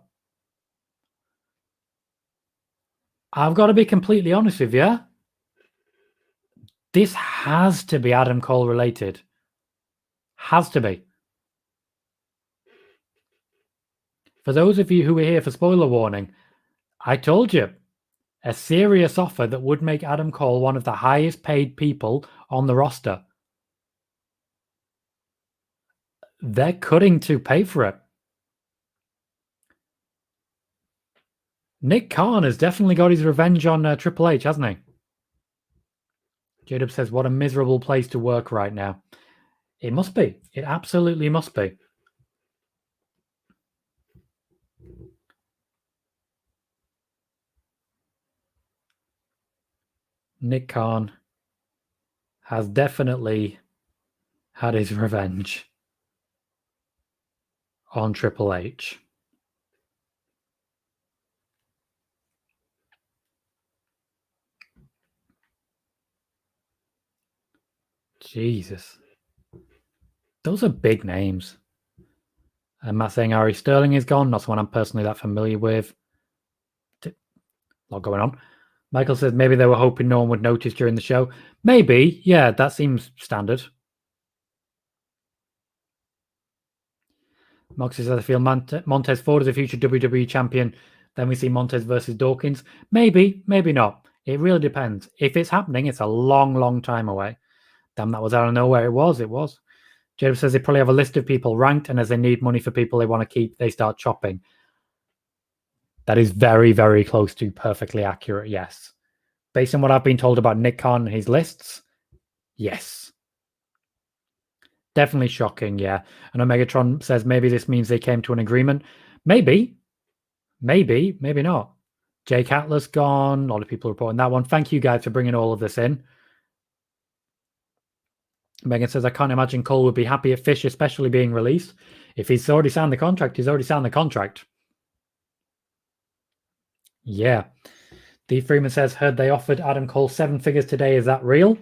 I've got to be completely honest with you. This has to be Adam Cole related. Has to be. For those of you who are here for spoiler warning, I told you, a serious offer that would make Adam Cole one of the highest paid people on the roster. They're cutting to pay for it. Nick Khan has definitely got his revenge on Triple H, hasn't he? J-Dub says, what a miserable place to work right now. It must be. It absolutely must be. Nick Khan has definitely had his revenge on Triple H. Jesus. Those are big names. And Matt saying Ari Sterling is gone. Not someone I'm personally that familiar with. A lot going on. Michael says maybe they were hoping no one would notice during the show. Maybe. Yeah, that seems standard. Moxie says I feel Montez Ford is a future WWE champion. Then we see Montez versus Dawkins. Maybe, maybe not. It really depends. If it's happening, it's a long, long time away. Damn, that was out of nowhere. It was. James says they probably have a list of people ranked, and as they need money for people they want to keep, they start chopping. That is very, very close to perfectly accurate, yes. Based on what I've been told about Nick Khan and his lists, yes. Definitely shocking, yeah. And Omegatron says maybe this means they came to an agreement. Maybe, maybe not. Jake Atlas gone. A lot of people reporting that one. Thank you guys for bringing all of this in. Megan says, I can't imagine Cole would be happy at Fish, especially being released. If he's already signed the contract, he's already signed the contract. Yeah. D. Freeman says, heard they offered Adam Cole 7 figures today. Is that real?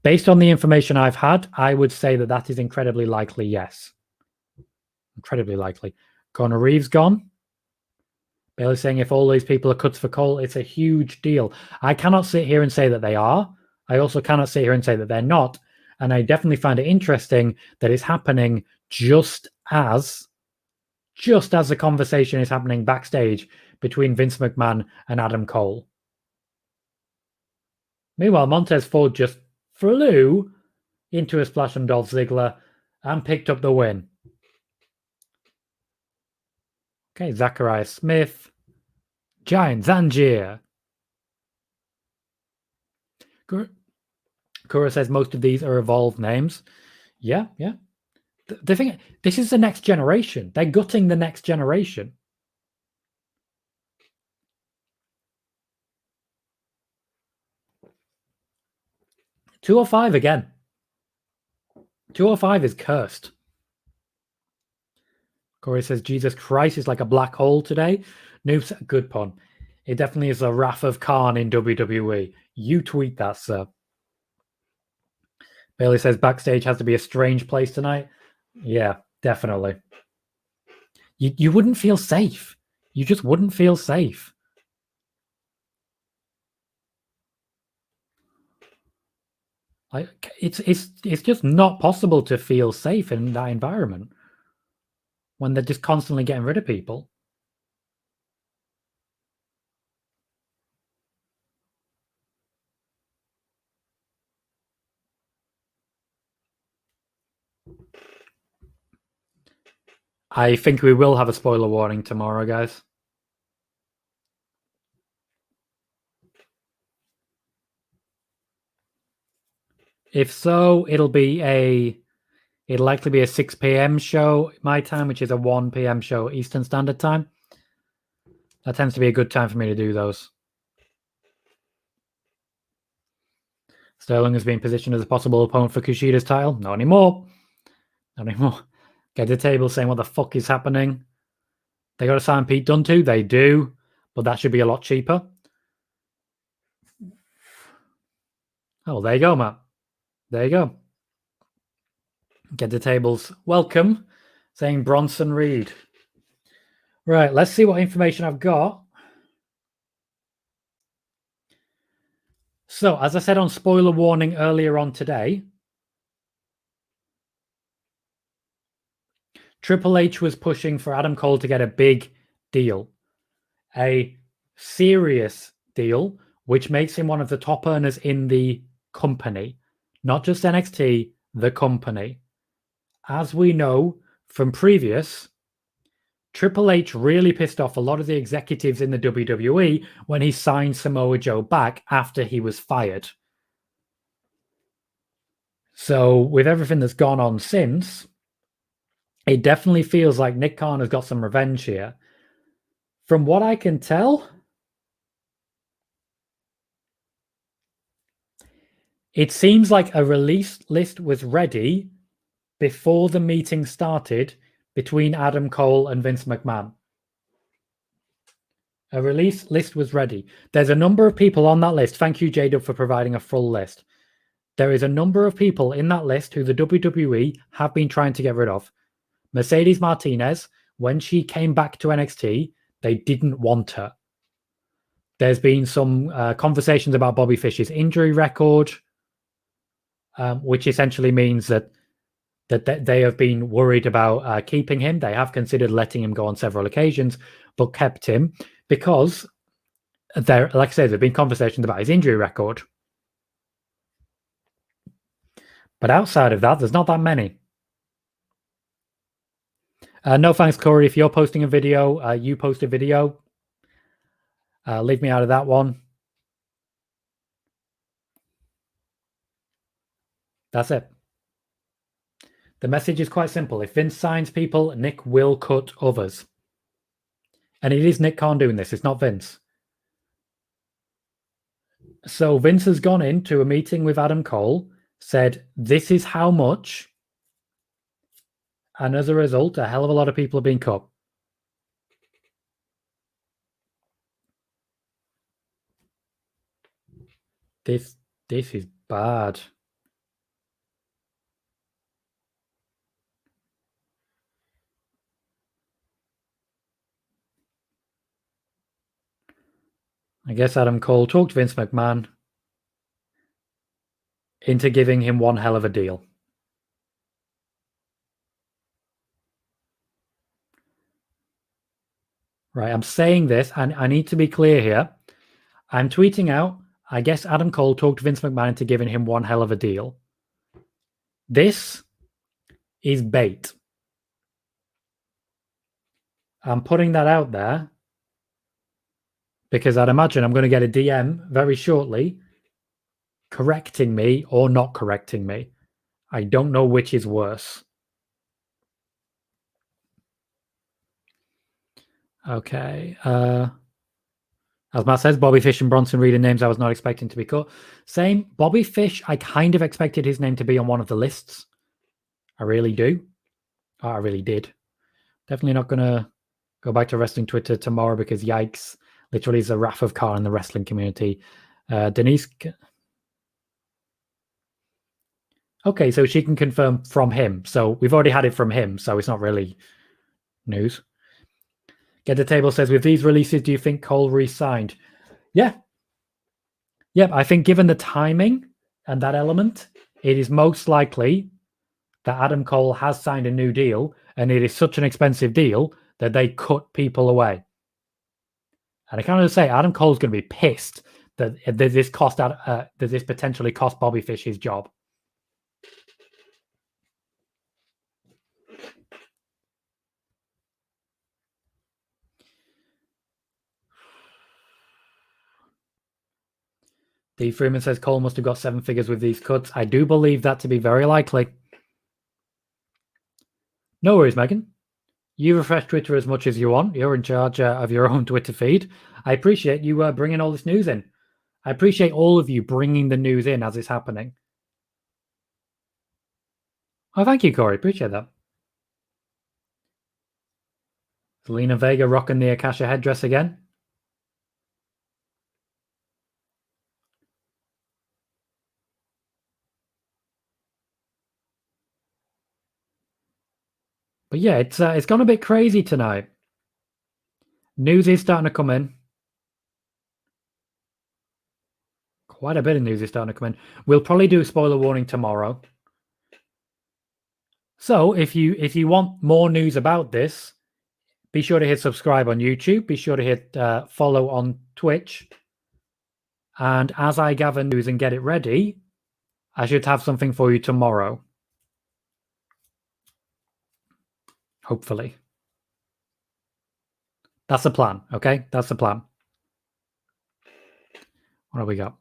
Based on the information I've had, I would say that that is incredibly likely, yes. Incredibly likely. Connor Reeves gone. Bailey saying if all these people are cuts for Cole, it's a huge deal. I cannot sit here and say that they are. I also cannot sit here and say that they're not. And I definitely find it interesting that it's happening just as the conversation is happening backstage between Vince McMahon and Adam Cole. Meanwhile, Montez Ford just flew into a splash on Dolph Ziggler and picked up the win. Okay, Zachariah Smith, Giant Zangier. Kura says most of these are evolved names. Yeah. The thing, this is the next generation. They're gutting the next generation. $205 again. 205 is cursed. Corey says, Jesus Christ is like a black hole today. Noob's a good pun. It definitely is a Wrath of Khan in WWE. You tweet that, sir. Bailey says, backstage has to be a strange place tonight. Yeah, definitely. You wouldn't feel safe. You just wouldn't feel safe. It's just not possible to feel safe in that environment when they're just constantly getting rid of people. I think we will have a spoiler warning tomorrow, guys. If so, it'll likely be a 6 p.m. show my time, which is a 1 p.m. show Eastern Standard Time. That tends to be a good time for me to do those. Sterling has been positioned as a possible opponent for Kushida's title. Not anymore. Get the table saying what the fuck is happening. They got to sign Pete Dunne too. They do, but that should be a lot cheaper. Oh, there you go, Matt. There you go. Get the tables. Welcome, saying Bronson Reed. Right, let's see what information I've got. So, as I said on spoiler warning earlier on today, Triple H was pushing for Adam Cole to get a big deal, a serious deal, which makes him one of the top earners in the company, not just NXT, the company. As we know from previous, Triple H really pissed off a lot of the executives in the WWE when he signed Samoa Joe back after he was fired. So with everything that's gone on since, it definitely feels like Nick Khan has got some revenge here. From what I can tell, it seems like a release list was ready before the meeting started between Adam Cole and Vince McMahon. A release list was ready. There's a number of people on that list. Thank you, J-Dub, for providing a full list. There is a number of people in that list who the WWE have been trying to get rid of. Mercedes Martinez, when she came back to NXT, they didn't want her. There's been some conversations about Bobby Fish's injury record, which essentially means that they have been worried about keeping him. They have considered letting him go on several occasions, but kept him because like I said, there have been conversations about his injury record. But outside of that, there's not that many. No thanks, Corey. If you're posting a video, you post a video. Leave me out of that one. That's it. The message is quite simple. If Vince signs people, Nick will cut others. And it is Nick Khan doing this. It's not Vince. So Vince has gone into a meeting with Adam Cole, said, this is how much. And as a result, a hell of a lot of people are being cut. This is bad. I guess Adam Cole talked Vince McMahon into giving him one hell of a deal. Right, I'm saying this, and I need to be clear here. I'm tweeting out, I guess Adam Cole talked Vince McMahon into giving him one hell of a deal. This is bait. I'm putting that out there because I'd imagine I'm going to get a DM very shortly correcting me or not correcting me. I don't know which is worse. Okay. As Matt says, Bobby Fish and Bronson Reed are names I was not expecting to be cut. Same. Bobby Fish, I kind of expected his name to be on one of the lists. I really do. I really did. Definitely not going to go back to wrestling Twitter tomorrow because yikes. Literally is a wrath of Khan in the wrestling community. Denise. Okay, so she can confirm from him. So we've already had it from him, so it's not really news. Get the Table says, with these releases, do you think Cole re-signed? Yeah. Yep, I think given the timing and that element, it is most likely that Adam Cole has signed a new deal, and it is such an expensive deal that they cut people away. And I kind of say Adam Cole's going to be pissed that this potentially cost Bobby Fish his job. D. Freeman says Cole must have got 7 figures with these cuts. I do believe that to be very likely. No worries, Megan. You refresh Twitter as much as you want. You're in charge of your own Twitter feed. I appreciate you bringing all this news in. I appreciate all of you bringing the news in as it's happening. Oh, thank you, Corey. Appreciate that. Zelina Vega rocking the Akasha headdress again. But yeah, it's gone a bit crazy tonight. News is starting to come in. Quite a bit of news is starting to come in. We'll probably do a spoiler warning tomorrow. So if you want more news about this, be sure to hit subscribe on YouTube. Be sure to hit follow on Twitch. And as I gather news and get it ready, I should have something for you tomorrow. Hopefully. That's the plan, okay? That's the plan. What have we got?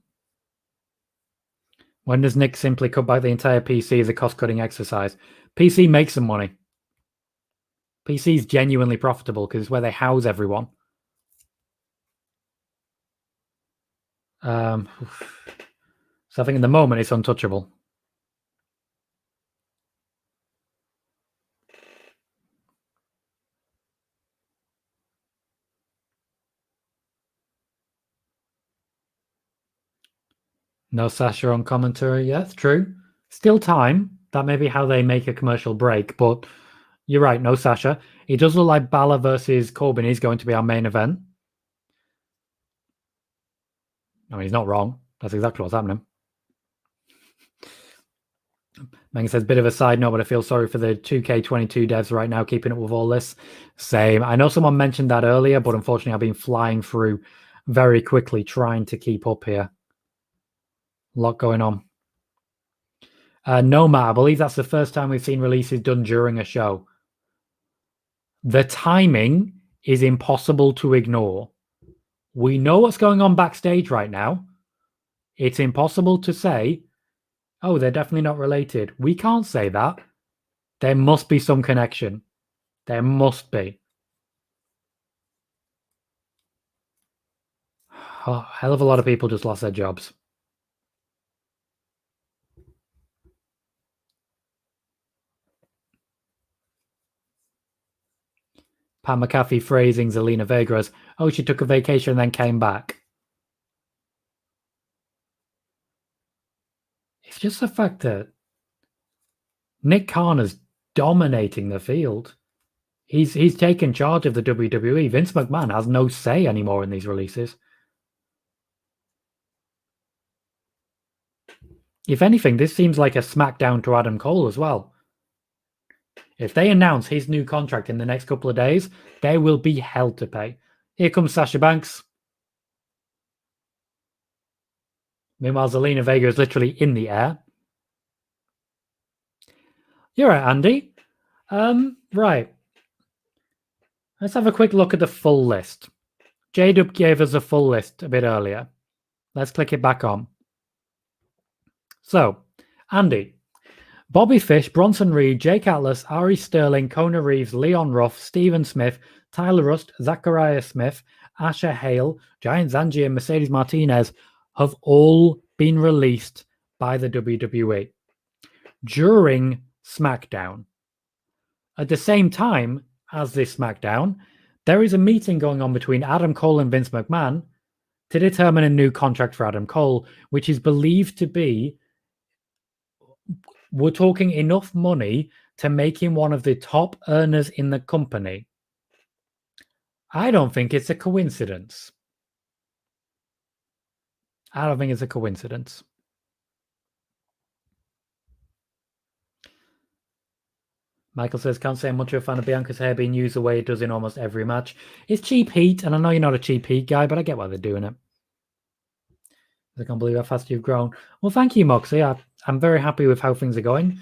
When does Nick simply cut back the entire PC as a cost-cutting exercise? PC makes some money. PC is genuinely profitable because it's where they house everyone. So I think in the moment it's untouchable. No Sasha on commentary. Yes, true. Still time. That may be how they make a commercial break, but you're right, no Sasha. It does look like Balor versus Corbin is going to be our main event. I mean, he's not wrong. That's exactly what's happening. Megan says, bit of a side note, but I feel sorry for the 2K22 devs right now keeping up with all this. Same. I know someone mentioned that earlier, but unfortunately I've been flying through very quickly trying to keep up here. A lot going on. No, Matt, I believe that's the first time we've seen releases done during a show. The timing is impossible to ignore. We know what's going on backstage right now. It's impossible to say, oh, they're definitely not related. We can't say that. There must be some connection. There must be. A hell of a lot of people just lost their jobs. Pat McAfee phrasing Zelina Vega as, oh, she took a vacation and then came back. It's just the fact that Nick Khan is dominating the field. He's taken charge of the WWE. Vince McMahon has no say anymore in these releases. If anything, this seems like a smackdown to Adam Cole as well. If they announce his new contract in the next couple of days, there will be hell to pay. Here comes Sasha Banks. Meanwhile, Zelina Vega is literally in the air. You're right, Andy. Right. Let's have a quick look at the full list. J-Dub gave us a full list a bit earlier. Let's click it back on. So, Andy, Bobby Fish, Bronson Reed, Jake Atlas, Ari Sterling, Kona Reeves, Leon Ruff, Stephen Smith, Tyler Rust, Zachariah Smith, Asher Hale, Giant Zanji, and Mercedes Martinez have all been released by the WWE during SmackDown. At the same time as this SmackDown, there is a meeting going on between Adam Cole and Vince McMahon to determine a new contract for Adam Cole, which is believed to be, we're talking enough money to make him one of the top earners in the company. I don't think it's a coincidence. I don't think it's a coincidence. Michael says, can't say I'm much of a fan of Bianca's hair being used the way it does in almost every match. It's cheap heat, and I know you're not a cheap heat guy, but I get why they're doing it. I can't believe how fast you've grown. Well, thank you, Moxie. I'm very happy with how things are going.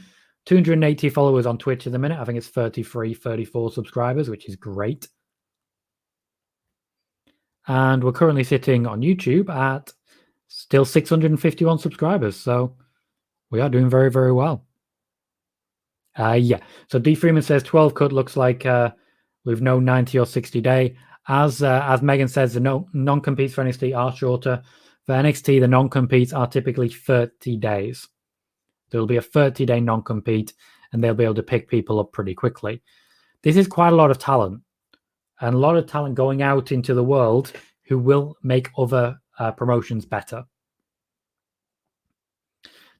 280 followers on Twitch at the minute. I think it's 33, 34 subscribers, which is great. And we're currently sitting on YouTube at still 651 subscribers. So we are doing very, very well. Yeah. So D Freeman says 12 cut looks like we've no 90 or 60 day. As Megan says, the non-competes for NXT are shorter. For NXT, the non-competes are typically 30 days. There'll be a 30-day non-compete, and they'll be able to pick people up pretty quickly. This is quite a lot of talent, and a lot of talent going out into the world who will make other promotions better.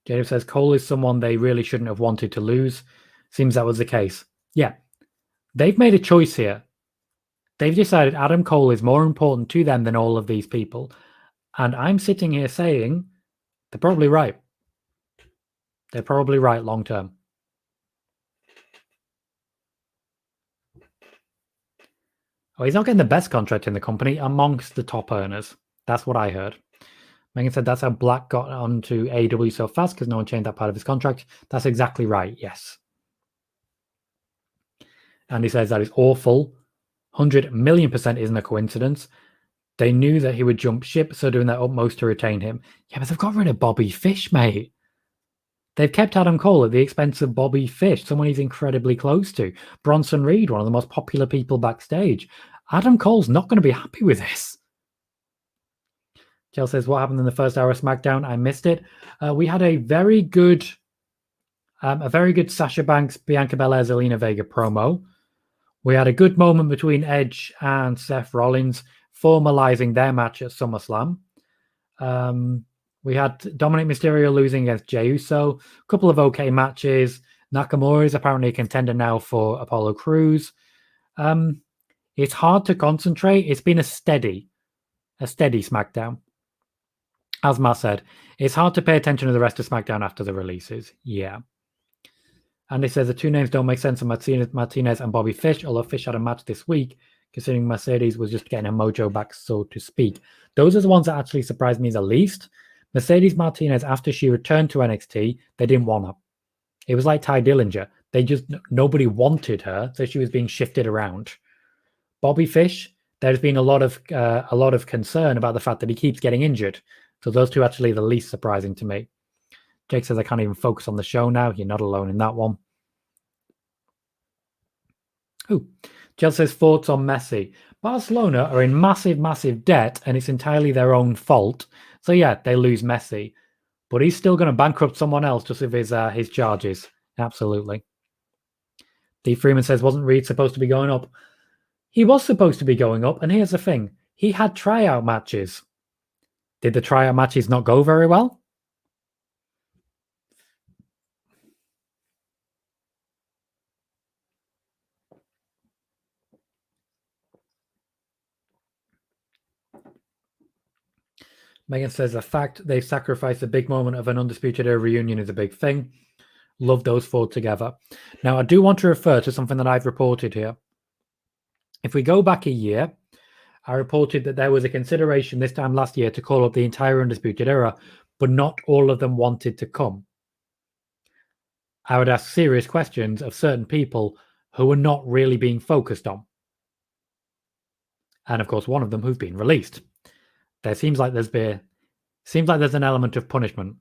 Jacob says, Cole is someone they really shouldn't have wanted to lose. Seems that was the case. Yeah. They've made a choice here. They've decided Adam Cole is more important to them than all of these people. And I'm sitting here saying they're probably right. They're probably right long term. Oh, he's not getting the best contract in the company amongst the top earners. That's what I heard. Megan said that's how Black got onto AEW so fast because no one changed that part of his contract. That's exactly right, yes. And he says that is awful. 100,000,000% isn't a coincidence. They knew that he would jump ship, so doing their utmost to retain him. Yeah, but they've got rid of Bobby Fish, mate. They've kept Adam Cole at the expense of Bobby Fish, someone he's incredibly close to. Bronson Reed, one of the most popular people backstage. Adam Cole's not going to be happy with this. Jill says, what happened in the first hour of SmackDown? I missed it. We had a very good Sasha Banks, Bianca Belair, Zelina Vega promo. We had a good moment between Edge and Seth Rollins, formalizing their match at SummerSlam. We had Dominic Mysterio losing against Jey Uso. A couple of okay matches. Nakamura is apparently a contender now for Apollo Crews. It's hard to concentrate. It's been a steady SmackDown. As Matt said, it's hard to pay attention to the rest of SmackDown after the releases. Yeah. And he says the two names don't make sense of Martinez and Bobby Fish, although Fish had a match this week, considering Mercedes was just getting a mojo back, so to speak. Those are the ones that actually surprised me the least. Mercedes Martinez, after she returned to NXT, they didn't want her. It was like Ty Dillinger. Nobody wanted her, so she was being shifted around. Bobby Fish, there's been a lot of concern about the fact that he keeps getting injured. So those two are actually the least surprising to me. Jake says, I can't even focus on the show now. You're not alone in that one. Jill says, thoughts on Messi. Barcelona are in massive, massive debt, and it's entirely their own fault. So yeah, they lose Messi. But he's still going to bankrupt someone else just with his charges. Absolutely. Dee Freeman says, wasn't Reed supposed to be going up? He was supposed to be going up, and here's the thing. He had tryout matches. Did the tryout matches not go very well? Megan says the fact they've sacrificed a big moment of an Undisputed Era reunion is a big thing. Love those four together. Now, I do want to refer to something that I've reported here. If we go back a year, I reported that there was a consideration this time last year to call up the entire Undisputed Era, but not all of them wanted to come. I would ask serious questions of certain people who are not really being focused on. And of course, one of them who's been released. There seems like there's an element of punishment.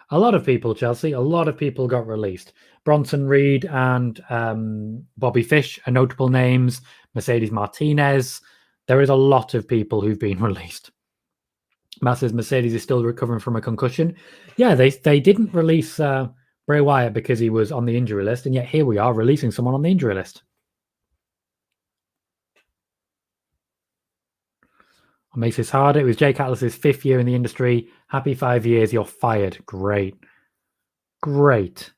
A lot of people, Chelsea, got released. Bronson Reed and Bobby Fish are notable names. Mercedes Martinez. There is a lot of people who've been released. Matt says Mercedes is still recovering from a concussion. Yeah, they didn't release Bray Wyatt because he was on the injury list, and yet here we are releasing someone on the injury list. What makes this harder? It was Jake Atlas's 5th year in the industry. Happy 5 years. You're fired. Great. Dude,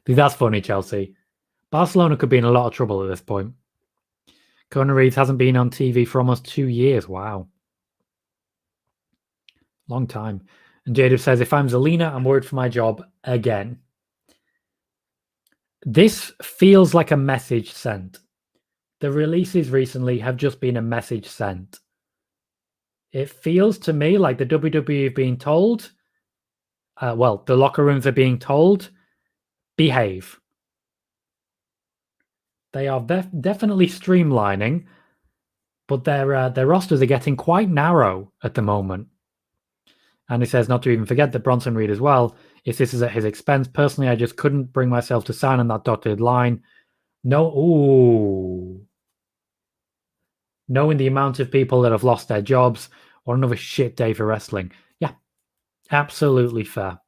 that's funny, Chelsea. Barcelona could be in a lot of trouble at this point. Conor Reeves hasn't been on TV for almost 2 years. Wow. Long time. And Jadip says, if I'm Zelina, I'm worried for my job again. This feels like a message sent. The releases recently have just been a message sent. It feels to me like the WWE have been told, the locker rooms are being told, behave. They are definitely streamlining, but their rosters are getting quite narrow at the moment. And he says not to even forget that Bronson Reed as well, if this is at his expense. Personally, I just couldn't bring myself to sign on that dotted line. Knowing the amount of people that have lost their jobs, or another shit day for wrestling. Yeah, absolutely fair.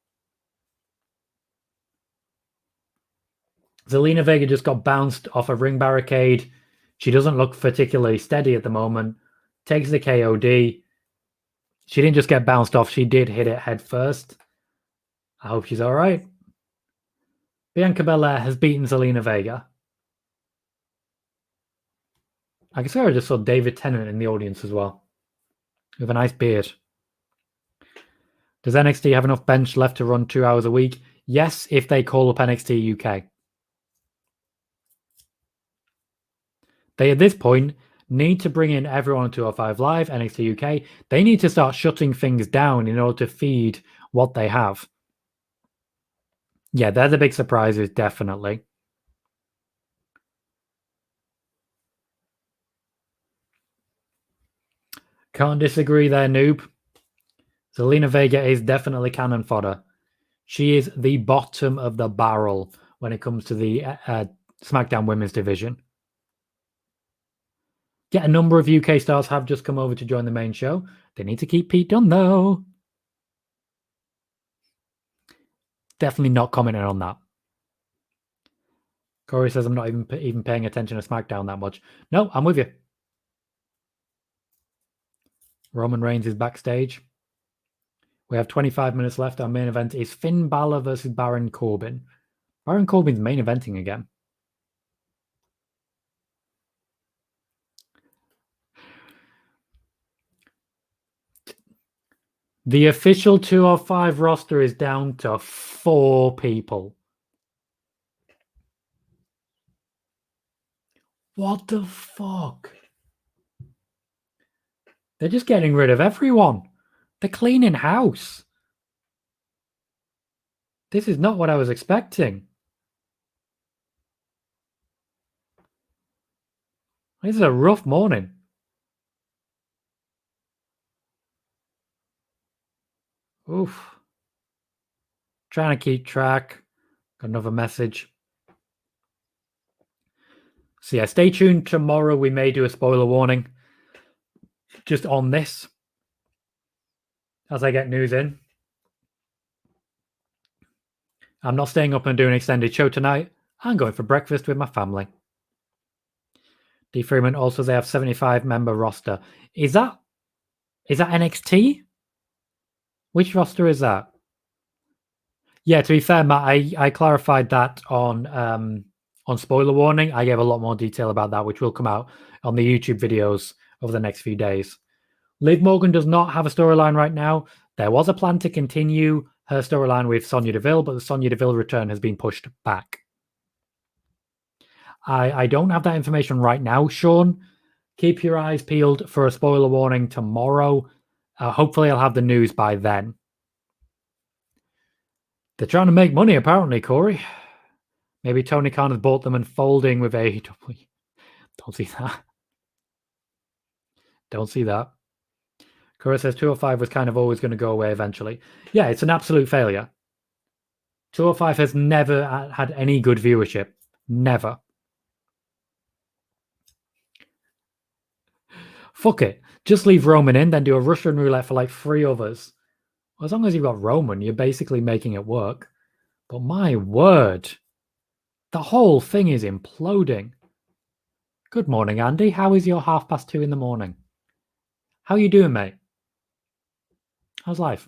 Zelina Vega just got bounced off a ring barricade. She doesn't look particularly steady at the moment. Takes the KOD. She didn't just get bounced off. She did hit it head first. I hope she's all right. Bianca Belair has beaten Zelina Vega. I guess I just saw David Tennant in the audience as well, with a nice beard. Does NXT have enough bench left to run 2 hours a week? Yes, if they call up NXT UK. They, at this point, need to bring in everyone on 205 Live, NXT UK. They need to start shutting things down in order to feed what they have. Yeah, they're the big surprises, definitely. Can't disagree there, noob. Zelina Vega is definitely cannon fodder. She is the bottom of the barrel when it comes to the SmackDown Women's Division. Yeah, a number of UK stars have just come over to join the main show. They need to keep Pete Dunne, though. Definitely not commenting on that. Corey says I'm not even paying attention to SmackDown that much. No, I'm with you. Roman Reigns is backstage. We have 25 minutes left. Our main event is Finn Balor versus Baron Corbin. Baron Corbin's main eventing again. The official 205 roster is down to 4 people. What the fuck? They're just getting rid of everyone. They're cleaning house. This is not what I was expecting. This is a rough morning. Oof. Trying to keep track. Got another message. So yeah, stay tuned. Tomorrow we may do a spoiler warning just on this as I get news in. I'm not staying up and doing an extended show tonight. I'm going for breakfast with my family. D. Freeman also, they have 75 member roster. Is that NXT? Which roster is that? Yeah, to be fair, Matt, I clarified that on spoiler warning. I gave a lot more detail about that, which will come out on the YouTube videos over the next few days. Liv Morgan does not have a storyline right now. There was a plan to continue her storyline with Sonya Deville, but the Sonya Deville return has been pushed back. I don't have that information right now, Sean. Keep your eyes peeled for a spoiler warning tomorrow. Hopefully, I'll have the news by then. They're trying to make money, apparently, Corey. Maybe Tony Khan has bought them and folding with AEW. Don't see that. Don't see that. Corey says 205 was kind of always going to go away eventually. Yeah, it's an absolute failure. 205 has never had any good viewership. Never. Fuck it. Just leave Roman in, then do a Russian roulette for like 3 others. Well, as long as you've got Roman, you're basically making it work. But my word, the whole thing is imploding. Good morning, Andy. How is your 2:30 in the morning? How you doing, mate? How's life?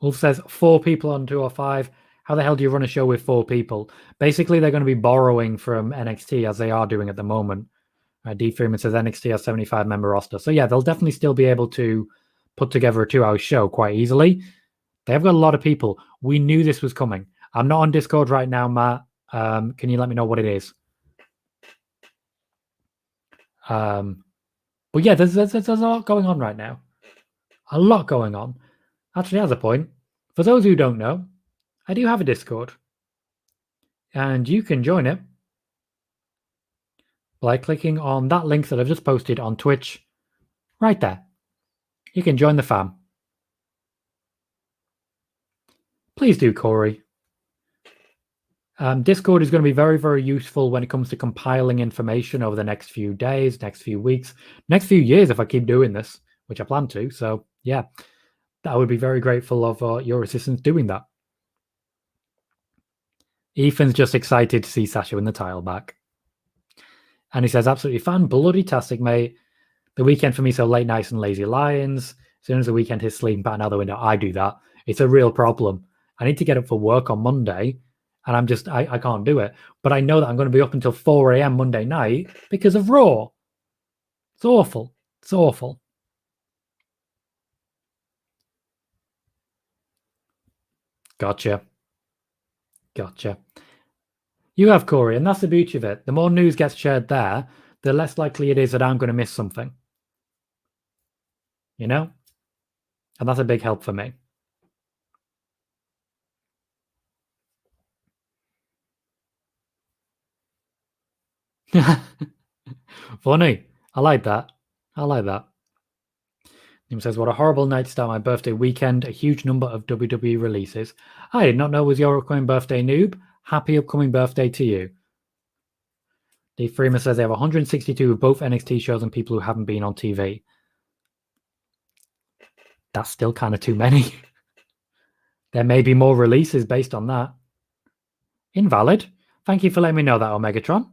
Wolf says 4 people on 205. How the hell do you run a show with 4 people? Basically, they're going to be borrowing from NXT as they are doing at the moment. D. Freeman says NXT has 75 member roster. So yeah, they'll definitely still be able to put together a 2-hour show quite easily. They have got a lot of people. We knew this was coming. I'm not on Discord right now, Matt. Can you let me know what it is? But yeah, there's a lot going on right now. A lot going on. Actually, as a point, for those who don't know, I do have a Discord. And you can join it by clicking on that link that I've just posted on Twitch. Right there. You can join the fam. Please do, Corey. Discord is going to be very, very useful when it comes to compiling information over the next few days, next few weeks, next few years if I keep doing this, which I plan to. So, yeah, I would be very grateful of your assistance doing that. Ethan's just excited to see Sasha win the title back. And he says, absolutely fan, bloody-tastic, mate. The weekend for me, so late nights and lazy lions. As soon as the weekend hits sleeping pattern out the window, I do that. It's a real problem. I need to get up for work on Monday, and I can't do it. But I know that I'm going to be up until 4 a.m. Monday night because of Raw. It's awful. It's awful. Gotcha. You have, Corey, and that's the beauty of it. The more news gets shared there, the less likely it is that I'm going to miss something. You know? And that's a big help for me. Funny. I like that. I like that. He says, what a horrible night to start my birthday weekend. A huge number of WWE releases. I did not know it was your upcoming birthday, noob. Happy upcoming birthday to you. Dave Freeman says they have 162 of both NXT shows and people who haven't been on TV. That's still kind of too many. There may be more releases based on that. Invalid. Thank you for letting me know that, Omegatron.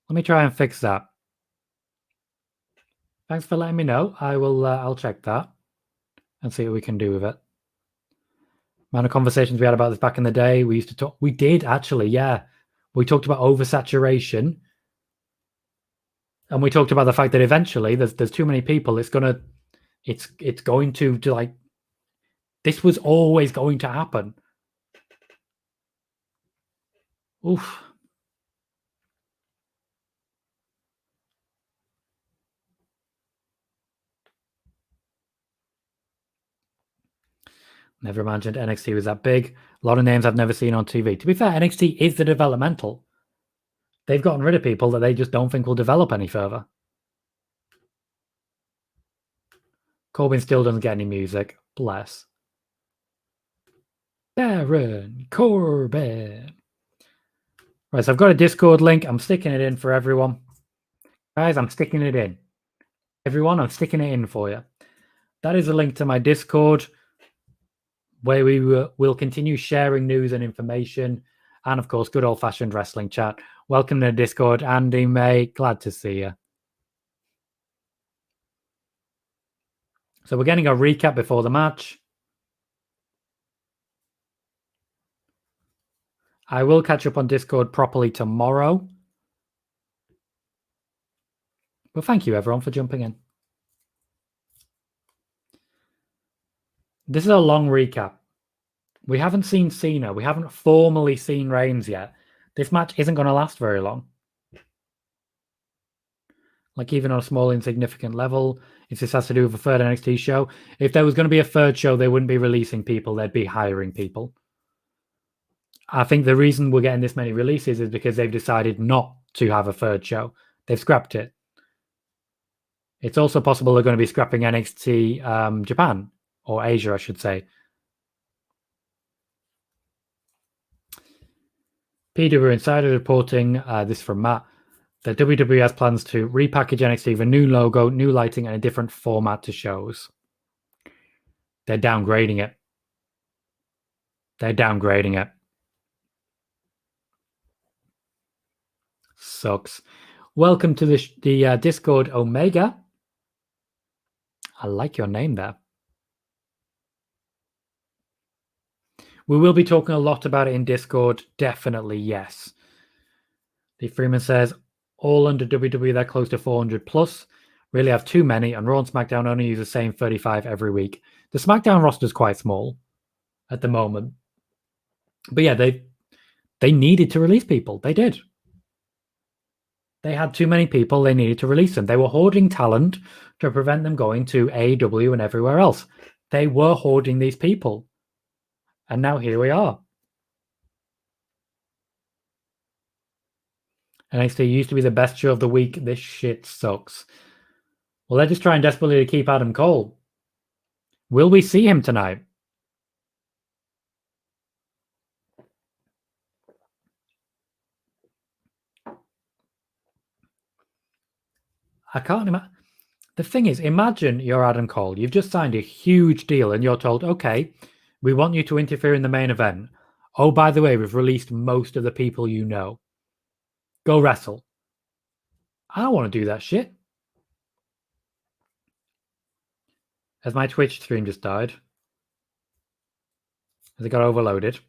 Let me try and fix that. Thanks for letting me know. I will. I'll check that and see what we can do with it. Amount of conversations we had about this back in the day. We used to talk. We did actually, yeah. We talked about oversaturation, and we talked about the fact that eventually there's too many people. It's going to like. This was always going to happen. Oof. Never imagined NXT was that big. A lot of names I've never seen on TV. To be fair, NXT is the developmental. They've gotten rid of people that they just don't think will develop any further. Corbin still doesn't get any music. Bless. Baron Corbin. Right, so I've got a Discord link. I'm sticking it in for everyone. Guys, I'm sticking it in. Everyone, I'm sticking it in for you. That is a link to my Discord where we will continue sharing news and information. And of course, good old-fashioned wrestling chat. Welcome to the Discord, Andy May. Glad to see you. So we're getting a recap before the match. I will catch up on Discord properly tomorrow. But thank you, everyone, for jumping in. This is a long recap. We haven't seen Cena. We haven't formally seen Reigns yet. This match isn't going to last very long. Like, even on a small, insignificant level, if this has to do with a third NXT show, if there was going to be a third show, they wouldn't be releasing people. They'd be hiring people. I think the reason we're getting this many releases is because they've decided not to have a third show. They've scrapped it. It's also possible they're going to be scrapping NXT Japan, or Asia, I should say. PW Insider reporting, this from Matt, that WWE has plans to repackage NXT with a new logo, new lighting, and a different format to shows. They're downgrading it. They're downgrading it. Sucks. Welcome to the Discord, Omega. I like your name there. We will be talking a lot about it in Discord. Definitely, yes. The Freeman says, all under WWE, they're close to 400 plus. Really have too many, and Raw and SmackDown only use the same 35 every week. The SmackDown roster is quite small at the moment. But yeah, they needed to release people. They did. They had too many people. They needed to release them. They were hoarding talent to prevent them going to AEW and everywhere else. They were hoarding these people. And now here we are. NXT used to be the best show of the week. This shit sucks. Well, they're just trying desperately to keep Adam Cole. Will we see him tonight? I can't imagine. The thing is, imagine you're Adam Cole. You've just signed a huge deal and you're told, okay, we want you to interfere in the main event. Oh, by the way, we've released most of the people you know. Go wrestle. I don't want to do that shit. As my Twitch stream just died. As it got overloaded.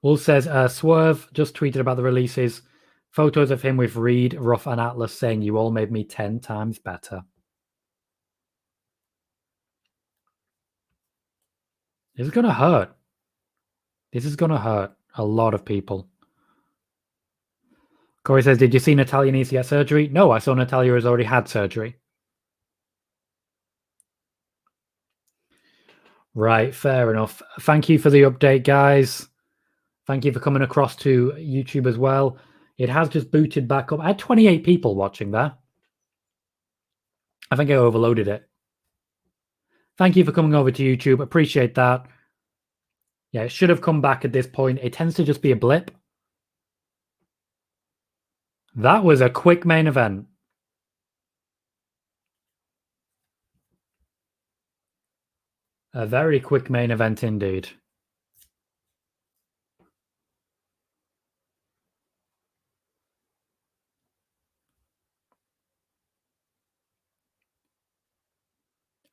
Wolf says, Swerve just tweeted about the releases. Photos of him with Reed, Ruff, and Atlas saying, you all made me 10 times better. This is going to hurt. This is going to hurt. A lot of people. Corey says, did you see Natalya needs to get surgery? No, I saw Natalya has already had surgery. Right, fair enough. Thank you for the update, guys. Thank you for coming across to YouTube as well. It has just booted back up. I had 28 people watching there. I think I overloaded it. Thank you for coming over to YouTube. Appreciate that. Yeah, it should have come back at this point. It tends to just be a blip. That was a quick main event. A very quick main event indeed.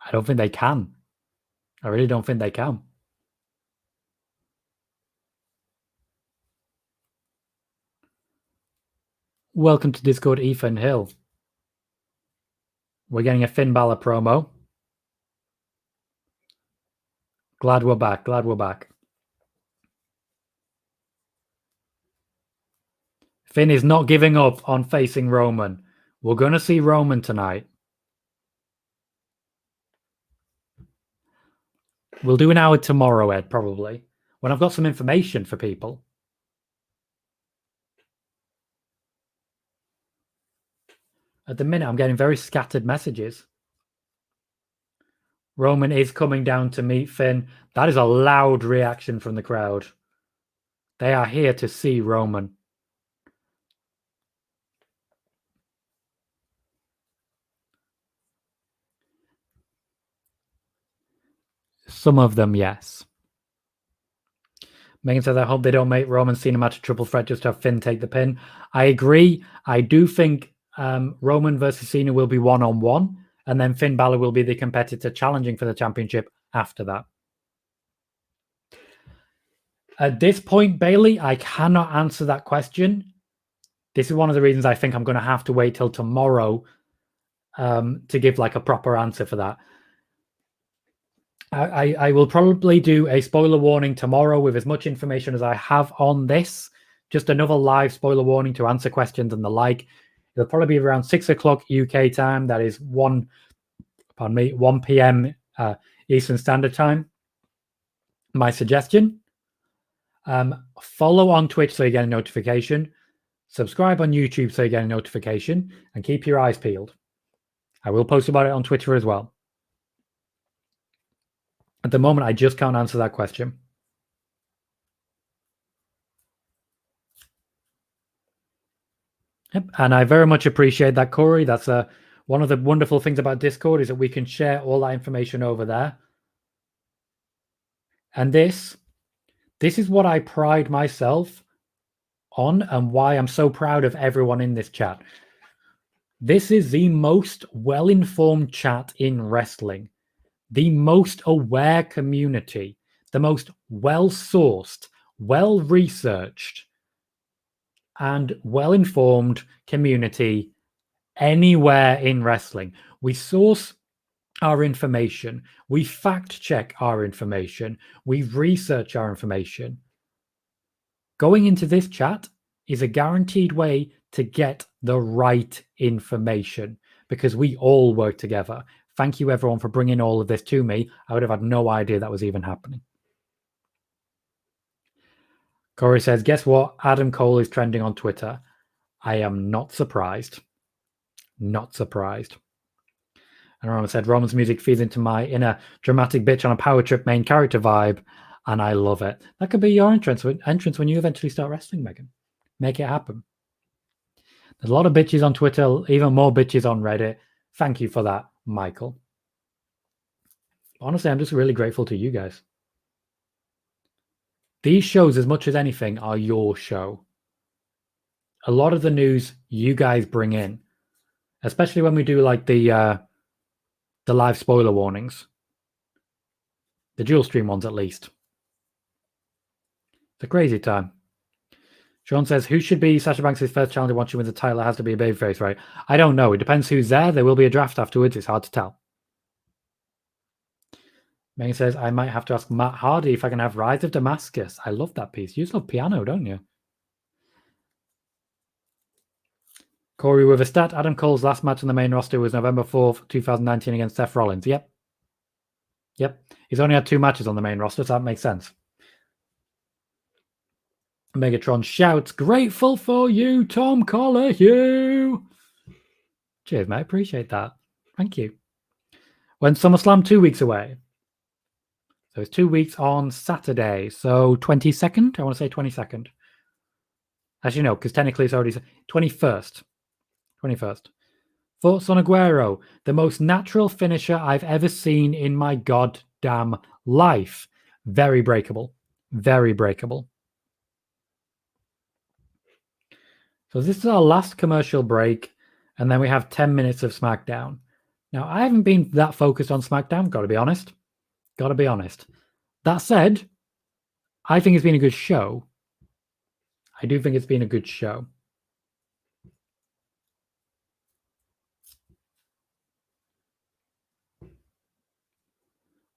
I don't think they can. I really don't think they can. Welcome to Discord, Ethan Hill. We're getting a Finn Balor promo. Glad we're back. Glad we're back. Finn is not giving up on facing Roman. We're going to see Roman tonight. We'll do an hour tomorrow, Ed, probably, when I've got some information for people. At the minute, I'm getting very scattered messages. Roman is coming down to meet Finn. That is a loud reaction from the crowd. They are here to see Roman. Some of them, yes. Megan says, I hope they don't make Roman Cena match a triple threat just to have Finn take the pin. I agree. I do think Roman versus Cena will be one-on-one, and then Finn Balor will be the competitor challenging for the championship after that. At this point, Bailey, I cannot answer that question. This is one of the reasons I think I'm going to have to wait till tomorrow to give like a proper answer for that. I will probably do a spoiler warning tomorrow with as much information as I have on this. Just another live spoiler warning to answer questions and the like. It'll probably be around 6 o'clock UK time. That is 1 p.m. Eastern Standard Time. My suggestion, follow on Twitch so you get a notification. Subscribe on YouTube so you get a notification. And keep your eyes peeled. I will post about it on Twitter as well. At the moment, I just can't answer that question. Yep. And I very much appreciate that, Corey. That's one of the wonderful things about Discord is that we can share all that information over there. And this is what I pride myself on and why I'm so proud of everyone in this chat. This is the most well-informed chat in wrestling. The most aware community, the most well-sourced, well-researched, and well-informed community anywhere in wrestling. We source our information. We fact-check our information. We research our information. Going into this chat is a guaranteed way to get the right information because we all work together. Thank you, everyone, for bringing all of this to me. I would have had no idea that was even happening. Corey says, guess what? Adam Cole is trending on Twitter. I am not surprised. Not surprised. And Roman said, Roman's music feeds into my inner dramatic bitch on a power trip main character vibe, and I love it. That could be your entrance when you eventually start wrestling, Megan. Make it happen. There's a lot of bitches on Twitter, even more bitches on Reddit. Thank you for that, Michael. Honestly, I'm just really grateful to you guys. These shows, as much as anything, are your show. A lot of the news you guys bring in, especially when we do like the live spoiler warnings. The dual stream ones, at least. It's a crazy time. Sean says, who should be Sasha Banks' first challenger once she wins the title? It has to be a babyface, right? I don't know. It depends who's there. There will be a draft afterwards. It's hard to tell. Megan says, I might have to ask Matt Hardy if I can have Rise of Damascus. I love that piece. You just love piano, don't you? Corey with a stat. Adam Cole's last match on the main roster was November 4th, 2019 against Seth Rollins. Yep. He's only had 2 matches on the main roster, so that makes sense. Megatron shouts, grateful for you, Tom Collahue. Cheers, mate. Appreciate that. Thank you. When SummerSlam 2 weeks away. So it's 2 weeks on Saturday. So 22nd? I want to say 22nd. Actually, no, because technically it's already 21st. 21st. Thoughts on Aguero? The most natural finisher I've ever seen in my goddamn life. Very breakable. Very breakable. So this is our last commercial break, and then we have 10 minutes of SmackDown. Now, I haven't been that focused on SmackDown, got to be honest. Got to be honest. That said, I think it's been a good show. I do think it's been a good show.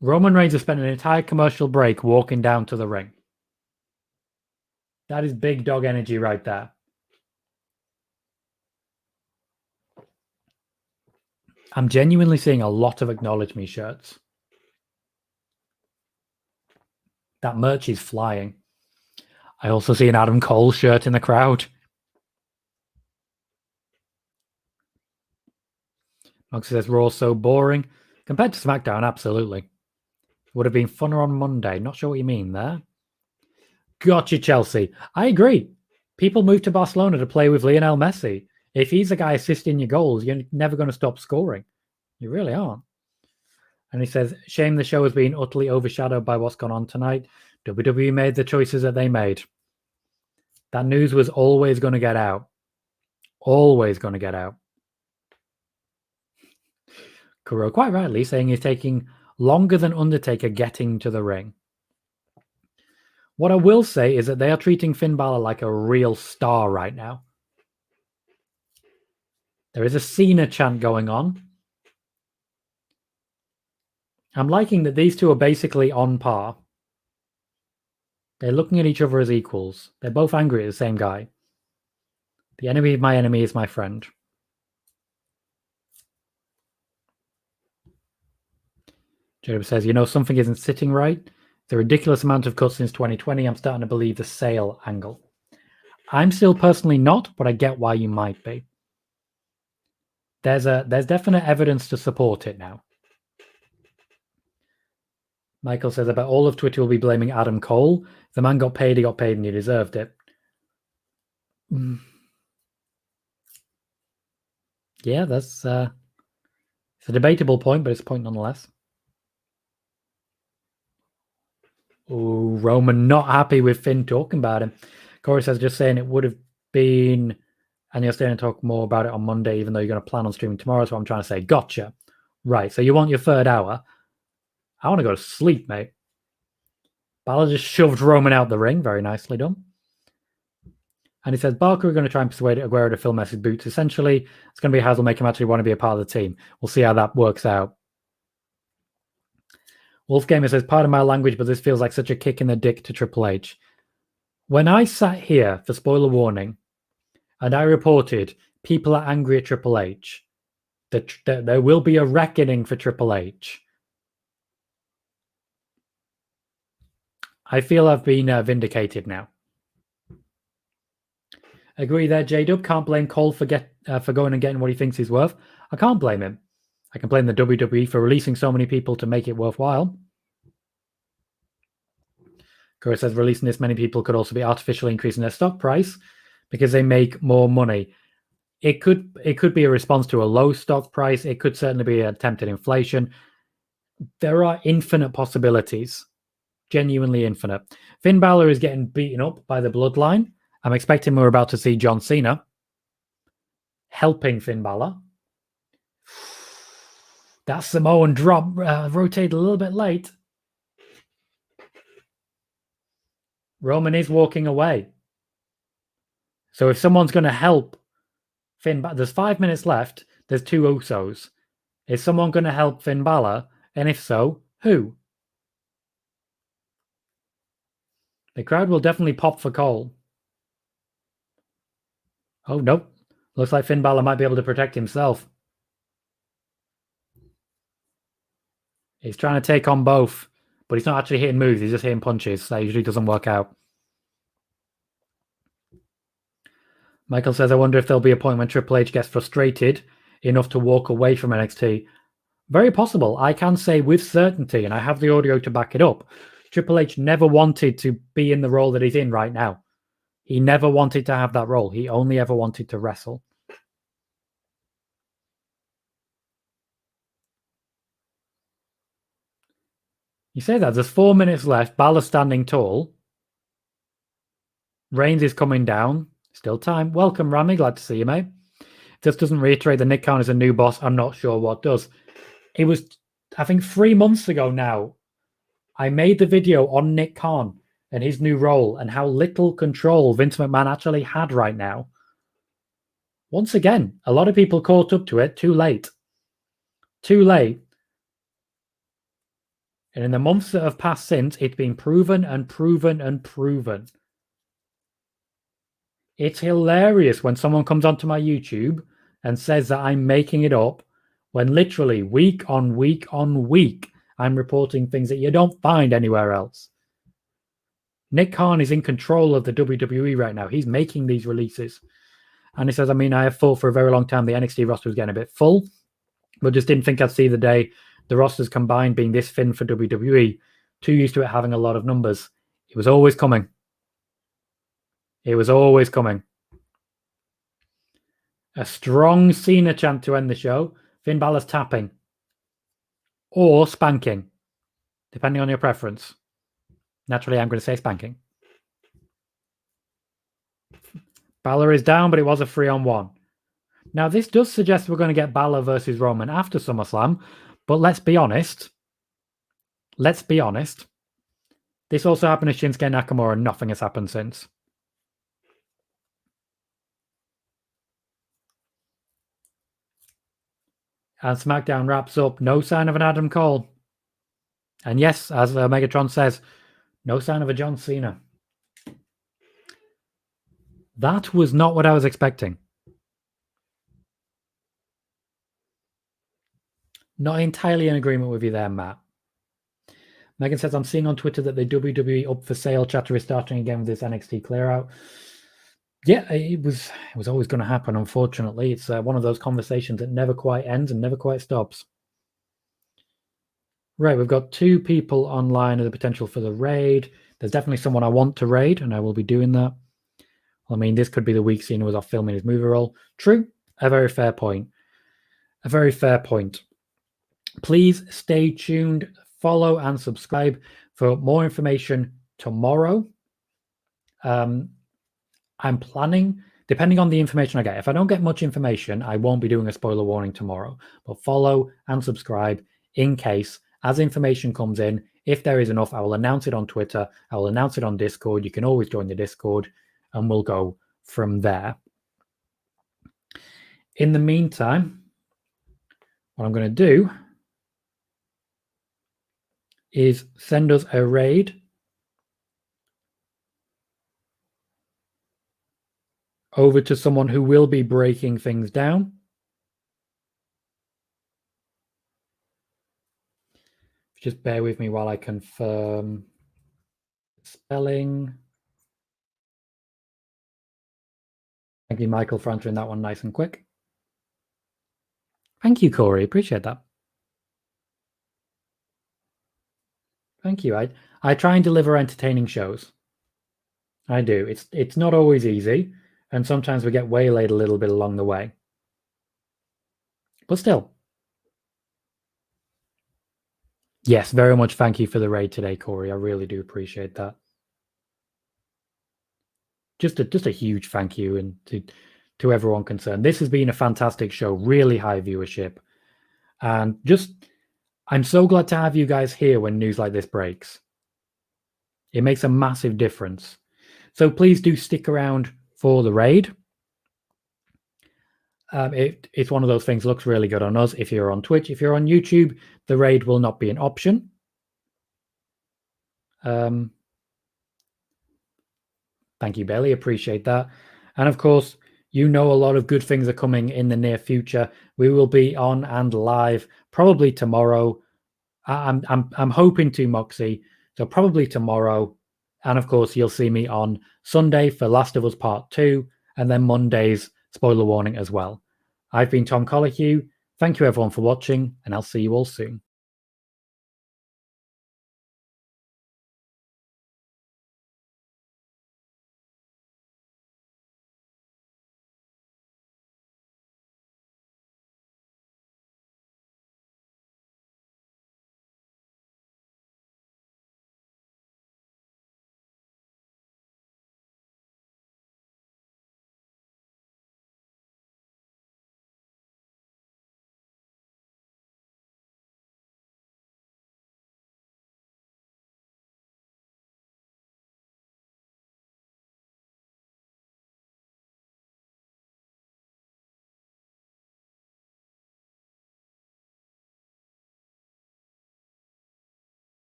Roman Reigns has spent an entire commercial break walking down to the ring. That is big dog energy right there. I'm genuinely seeing a lot of Acknowledge Me shirts. That merch is flying. I also see an Adam Cole shirt in the crowd. Moxie says Raw so boring. Compared to SmackDown, absolutely. Would have been funner on Monday. Not sure what you mean there. Gotcha, Chelsea. I agree. People move to Barcelona to play with Lionel Messi. If he's the guy assisting your goals, you're never going to stop scoring. You really aren't. And he says, shame the show has been utterly overshadowed by what's gone on tonight. WWE made the choices that they made. That news was always going to get out. Always going to get out. Kuro, quite rightly, saying he's taking longer than Undertaker getting to the ring. What I will say is that they are treating Finn Balor like a real star right now. There is a Cena chant going on. I'm liking that these two are basically on par. They're looking at each other as equals. They're both angry at the same guy. The enemy of my enemy is my friend. Jacob says, you know, something isn't sitting right. The ridiculous amount of cuts since 2020. I'm starting to believe the sale angle. I'm still personally not, but I get why you might be. There's definite evidence to support it now. Michael says, I bet all of Twitter will be blaming Adam Cole. If the man got paid, he got paid, and he deserved it. Yeah, that's it's a debatable point, but it's a point nonetheless. Oh, Roman not happy with Finn talking about him. Corey says, just saying it would have been, and you're staying to talk more about it on Monday, even though you're going to plan on streaming tomorrow. So I'm trying to say, gotcha. Right, so you want your third hour. I want to go to sleep, mate. Balor just shoved Roman out the ring. Very nicely done. And he says, Barker are going to try and persuade Aguero to fill Messi's boots. Essentially, it's going to be a hassle make him actually want to be a part of the team. We'll see how that works out. Wolfgamer says, pardon my language, but this feels like such a kick in the dick to Triple H. When I sat here for spoiler warning, and I reported people are angry at Triple H, that there will be a reckoning for Triple H, I feel I've been vindicated now. Agree there, J-Dub. Can't blame Cole for going and getting what he thinks he's worth. I can't blame him. I can blame the WWE for releasing so many people to make it worthwhile. Corey says releasing this many people could also be artificially increasing their stock price because they make more money. It could be a response to a low stock price. It could certainly be an attempt at inflation. There are infinite possibilities. Genuinely infinite. Finn Balor is getting beaten up by the bloodline. I'm expecting we're about to see John Cena helping Finn Balor. That Samoan drop rotated a little bit late. Roman is walking away. So if someone's going to help Finn Balor, there's 5 minutes left. There's 2 Usos. Is someone going to help Finn Balor? And if so, who? The crowd will definitely pop for Cole. Oh, nope. Looks like Finn Balor might be able to protect himself. He's trying to take on both, but he's not actually hitting moves. He's just hitting punches. That usually doesn't work out. Michael says, I wonder if there'll be a point when Triple H gets frustrated enough to walk away from NXT. Very possible. I can say with certainty, and I have the audio to back it up, Triple H never wanted to be in the role that he's in right now. He never wanted to have that role. He only ever wanted to wrestle. You say that. There's 4 minutes left. Balor standing tall. Reigns is coming down. Still time. Welcome, Rami. Glad to see you, mate. If this doesn't reiterate that Nick Khan is a new boss, I'm not sure what does. It was, I think, 3 months ago now, I made the video on Nick Khan and his new role and how little control Vince McMahon actually had right now. Once again, a lot of people caught up to it too late. Too late. And in the months that have passed since, it's been proven and proven and proven. It's hilarious when someone comes onto my YouTube and says that I'm making it up, when literally week on week on week, I'm reporting things that you don't find anywhere else. Nick Khan is in control of the WWE right now. He's making these releases. And he says, I mean, I have thought for a very long time the NXT roster was getting a bit full, but just didn't think I'd see the day the rosters combined being this thin for WWE. Too used to it having a lot of numbers. It was always coming. It was always coming. A strong Cena chant to end the show. Finn Balor's tapping. Or spanking, depending on your preference. Naturally, I'm going to say spanking. Balor is down, but it was a 3-on-1. Now, this does suggest we're going to get Balor versus Roman after SummerSlam, but let's be honest. Let's be honest. This also happened to Shinsuke Nakamura, and nothing has happened since. And SmackDown wraps up. No sign of an Adam Cole. And yes, as Megatron says, no sign of a John Cena. That was not what I was expecting. Not entirely in agreement with you there, Matt. Megan says, I'm seeing on Twitter that the WWE up for sale chatter is starting again with this NXT clear out. Yeah, it was always going to happen, unfortunately. It's one of those conversations that never quite ends and never quite stops. Right, we've got 2 people online as a potential for the raid. There's definitely someone I want to raid, and I will be doing that. I mean, this could be the week Cena was off filming his movie role. True. A very fair point. A very fair point. Please stay tuned, follow and subscribe for more information tomorrow. I'm planning, depending on the information I get. If I don't get much information, I won't be doing a spoiler warning tomorrow. But follow and subscribe in case, as information comes in, if there is enough, I will announce it on Twitter. I will announce it on Discord. You can always join the Discord, and we'll go from there. In the meantime, what I'm going to do is send us a raid over to someone who will be breaking things down. Just bear with me while I confirm spelling. Thank you, Michael, for answering that one nice and quick. Thank you, Corey. Appreciate that. Thank you. I try and deliver entertaining shows. I do. It's not always easy, and sometimes we get waylaid a little bit along the way. But still. Yes, very much thank you for the raid today, Corey. I really do appreciate that. Just a huge thank you and to everyone concerned. This has been a fantastic show, really high viewership. And I'm so glad to have you guys here when news like this breaks. It makes a massive difference. So please do stick around for the raid. It's one of those things, looks really good on us. If you're on Twitch, if you're on YouTube, the raid will not be an option. Thank you, Bailey. Appreciate that. And of course, you know a lot of good things are coming in the near future. We will be on and live probably tomorrow. I'm hoping to, Moxie. So probably tomorrow. And of course, you'll see me on Sunday for Last of Us Part 2, and then Monday's spoiler warning as well. I've been Tom Collihew. Thank you everyone for watching, and I'll see you all soon.